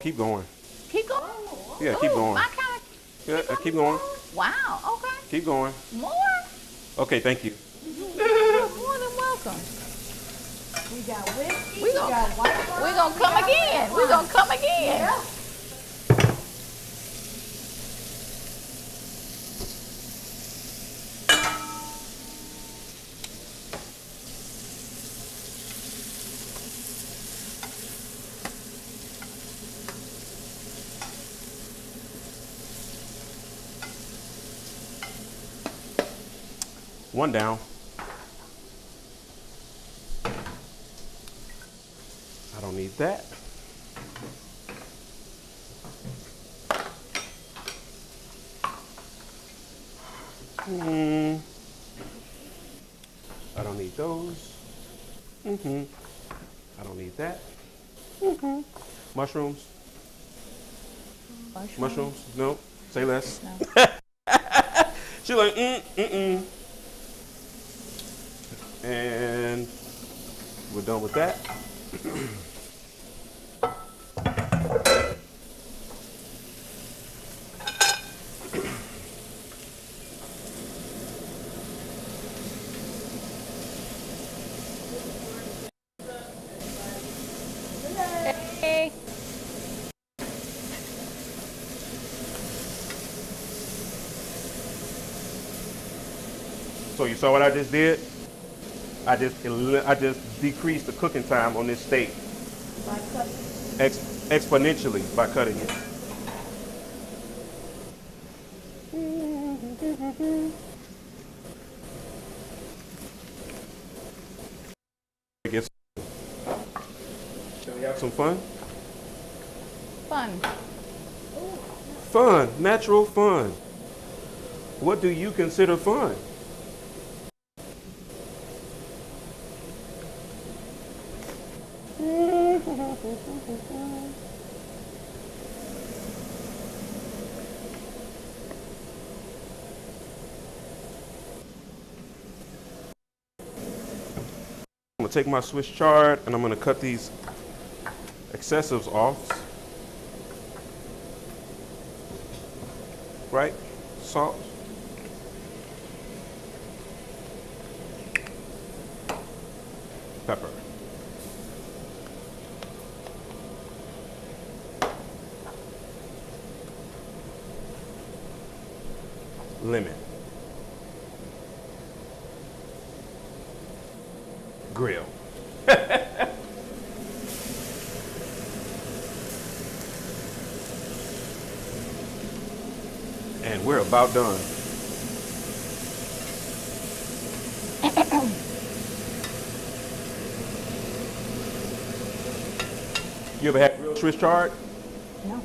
Keep going. Keep going. Yeah, keep going. My kind Yeah, keep going. Wow. Okay. Keep going. More. Okay, thank you. You're more than welcome. We got whiskey, We gon- got white wine. We're gonna come again. We're gonna come again. Yeah. One down. I don't need that. I don't need those. I don't need that. Mushrooms? Mushrooms? No. Say less. No. She's like, And we're done with that. Hey. So you saw what I just did? I just decreased the cooking time on this steak By cutting. exponentially by cutting it. Shall we have some fun? Fun. Fun, natural fun. What do you consider fun? I'm gonna take my Swiss chard and I'm gonna cut these excessives off. Right? Salt. Pepper. Lemon. Grill. And we're about done. You ever had grilled Swiss chard? No.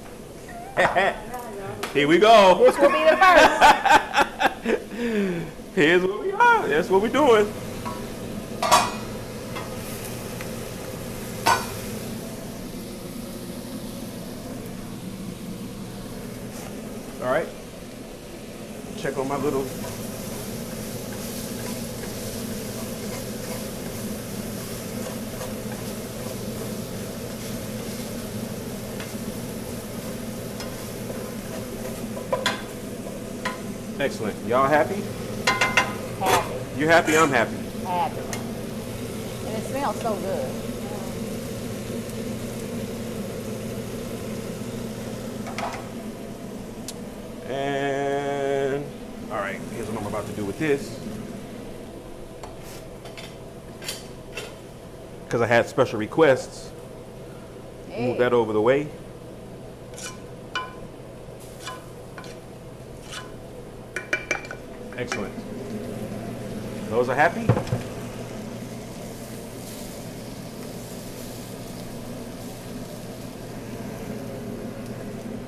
Here we go. This will be the first. Here's what we are. That's what we're doing. All right. Check on my little. Excellent. Y'all happy? Happy. You happy? I'm happy. Happy. And it smells so good. And all right, here's what I'm about to do with this. Because I had special requests. Hey. Move that over the way. Excellent. Those are happy?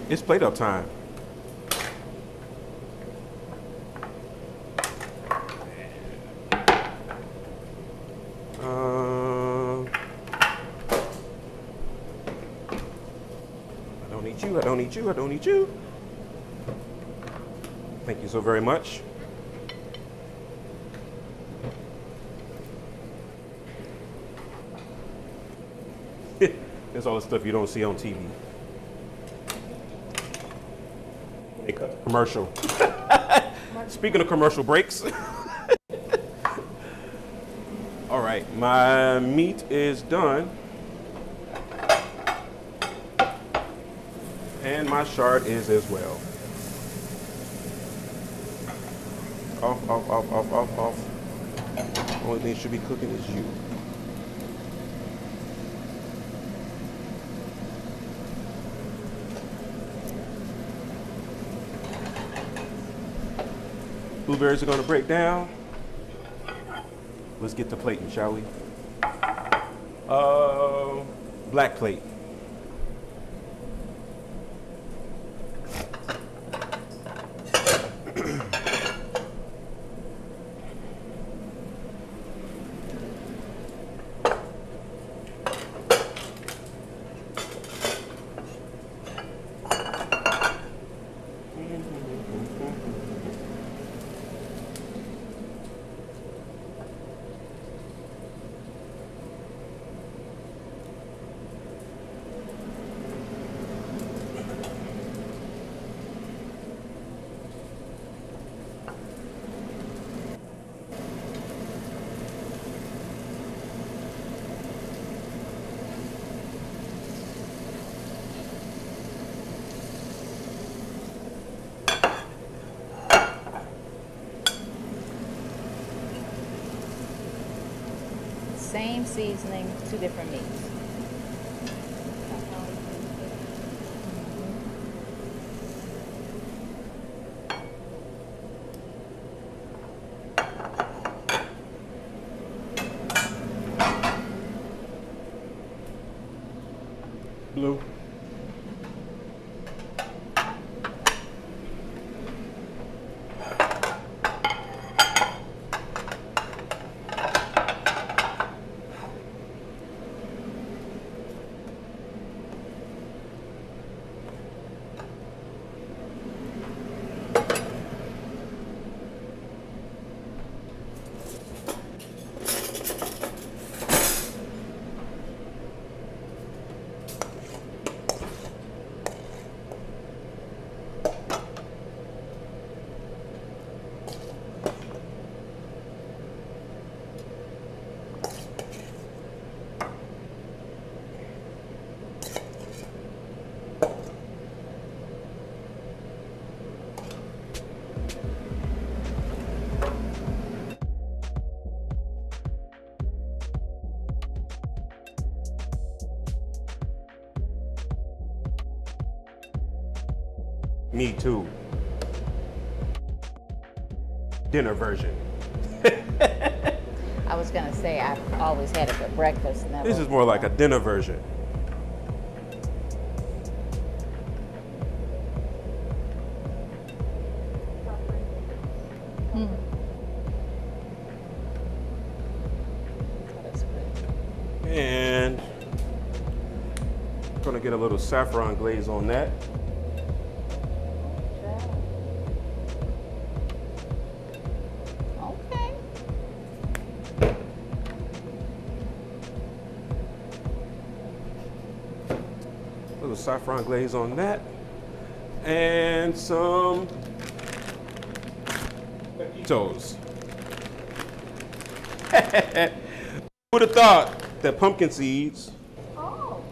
It's plate up time. I don't need you, I don't need you, I don't need you. Thank you so very much. There's all the stuff you don't see on TV. Hey, commercial. Speaking of commercial breaks. All right, my meat is done. And my shard is as well. Off. Only thing should be cooking is you. Blueberries are going to break down. Let's get to plating, shall we? Black plate. Same seasoning, 2 different meats. Blue. Me too. Dinner version. I was gonna say I've always had it for breakfast. Never. This is more like a dinner version. And gonna get a little saffron glaze on that. Okay. Little saffron glaze on that. And some pepitos. Who would have thought that pumpkin seeds, Oh,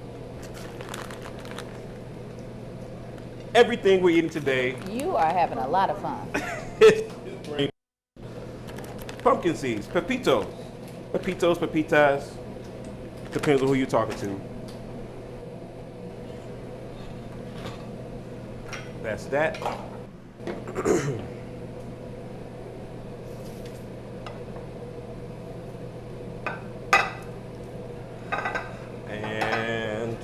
everything we're eating today, You are having a lot of fun. pumpkin seeds, pepitos, pepitas, depends on who you're talking to. That's that. And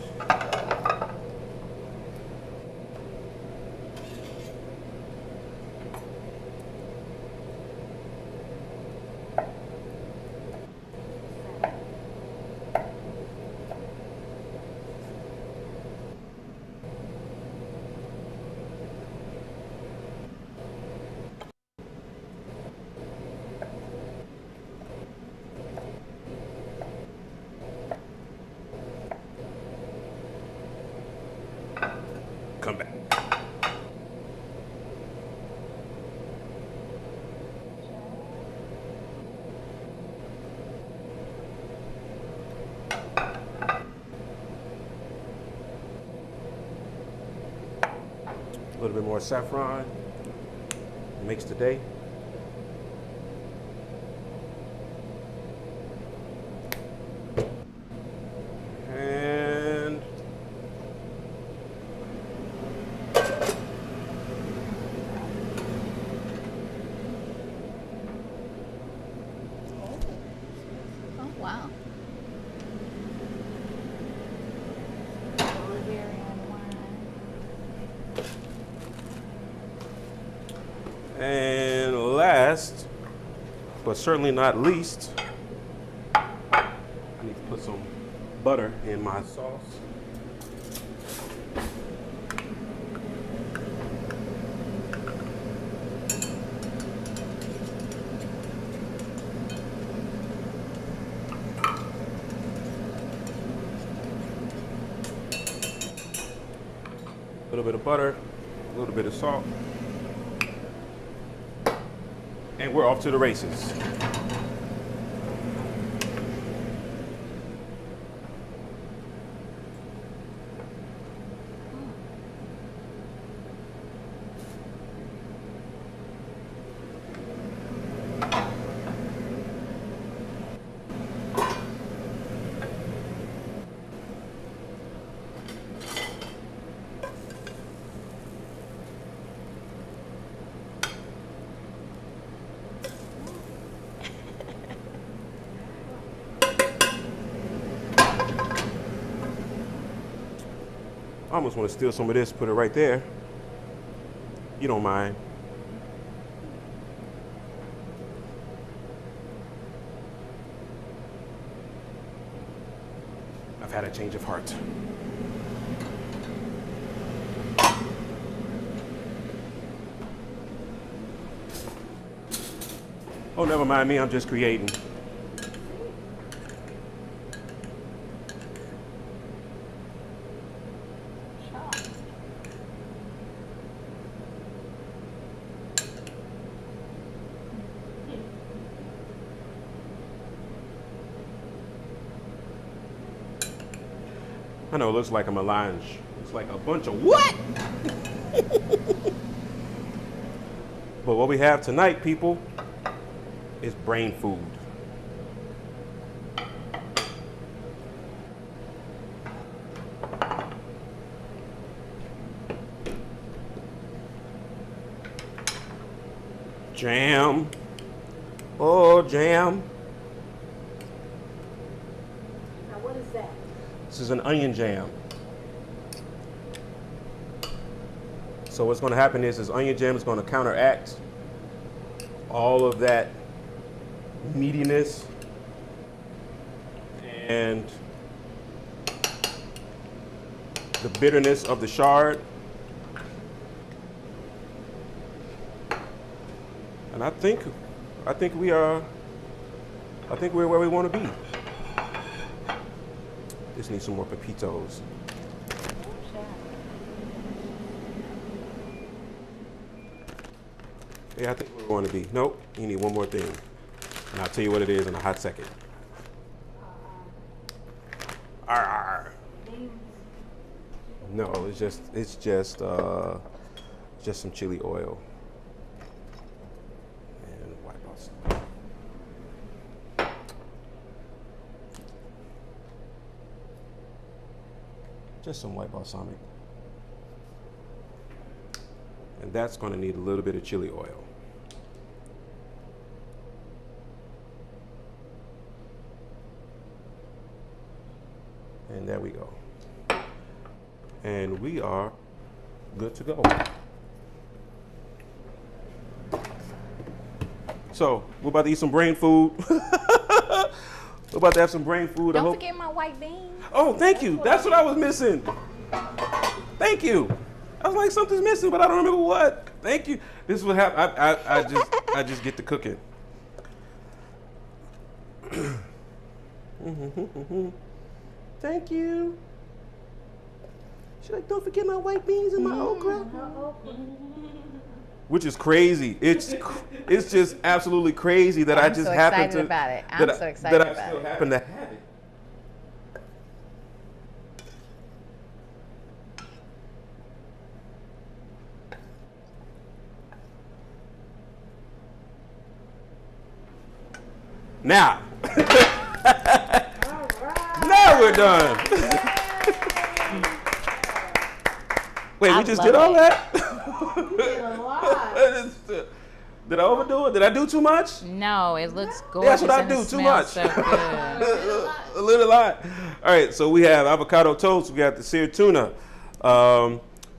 come back. A little bit more saffron. Makes the day. And Oh, wow. And last, but certainly not least, I need to put some butter in my sauce. A little bit of butter, a little bit of salt. And we're off to the races. I almost want to steal some of this, put it right there. You don't mind. I've had a change of heart. Oh, never mind me, I'm just creating. I know it looks like a melange. It's like a bunch of what? But what we have tonight, people, is brain food. Jam. Oh, jam. Now what is that? This is an onion jam. So what's going to happen is onion jam is going to counteract all of that meatiness and the bitterness of the chard. And I think we're where we want to be. Just need some more pepitos. Yeah, I think we're going to be. Nope, you need one more thing. And I'll tell you what it is in a hot second. Arr. No, it's just some chili oil. And white balsamic. Just some white balsamic. that's going to need a little bit of chili oil. And there we go. And we are good to go. So we're about to eat some brain food. We're about to have some brain food. Don't forget my white beans. Oh, thank you. That's what I was missing. Thank you. I was like, something's missing, but I don't remember what. Thank you. This is what happened. I just get to cooking. Thank you. She's like, don't forget my white beans and my okra. Which is crazy. It's just absolutely crazy that I just happened to. About it. I'm so excited that I about still it. happen to have it. Now. Now we're done. Wait, we just did all that? You did a lot. Did I overdo it? Did I do too much? No, it looks gorgeous. That's what I and do, it too smells much. So good. A little lot. All right, so we have avocado toast. We got the seared tuna.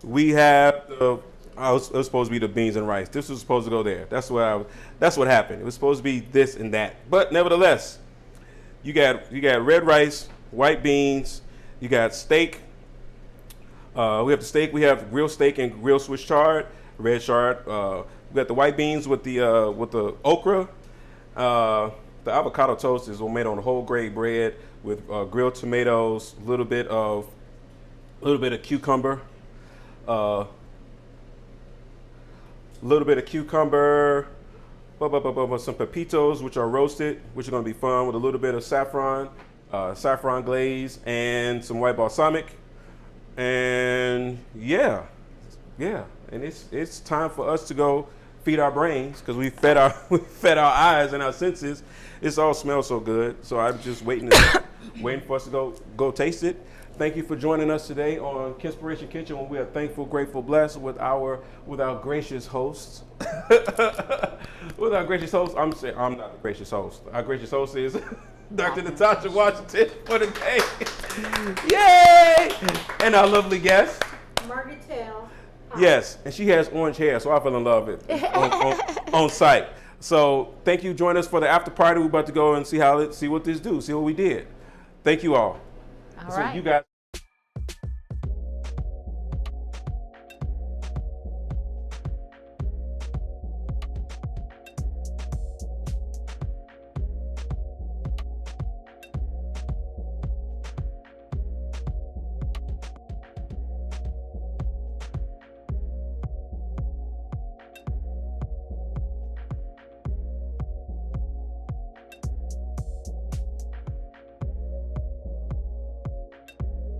We have the. It was supposed to be the beans and rice. This was supposed to go there. That's what happened. It was supposed to be this and that. But nevertheless, you got red rice, white beans. You got steak. We have the steak. We have grilled steak and grilled Swiss chard, red chard. We got the white beans with the okra. The avocado toast is made on whole grain bread with grilled tomatoes, a little bit of cucumber, some pepitos, which are roasted, which are going to be fun, with a little bit of saffron glaze, and some white balsamic. And yeah, and it's time for us to go feed our brains, because we fed our eyes and our senses. It's all smells so good. So I'm just waiting for us to go taste it. Thank you for joining us today on Kenspiration Kitchen, when we are thankful, grateful, blessed with our gracious hosts. With our gracious host, I'm not the gracious host. Our gracious host is Dr. Knitasha Washington for the day. Yay! And our lovely guest, Margaret Tell. yes, and she has orange hair, so I fell in love with it on site. So thank you. Join us for the after party. We're about to go and see what we did. Thank you all. All So right. you guys.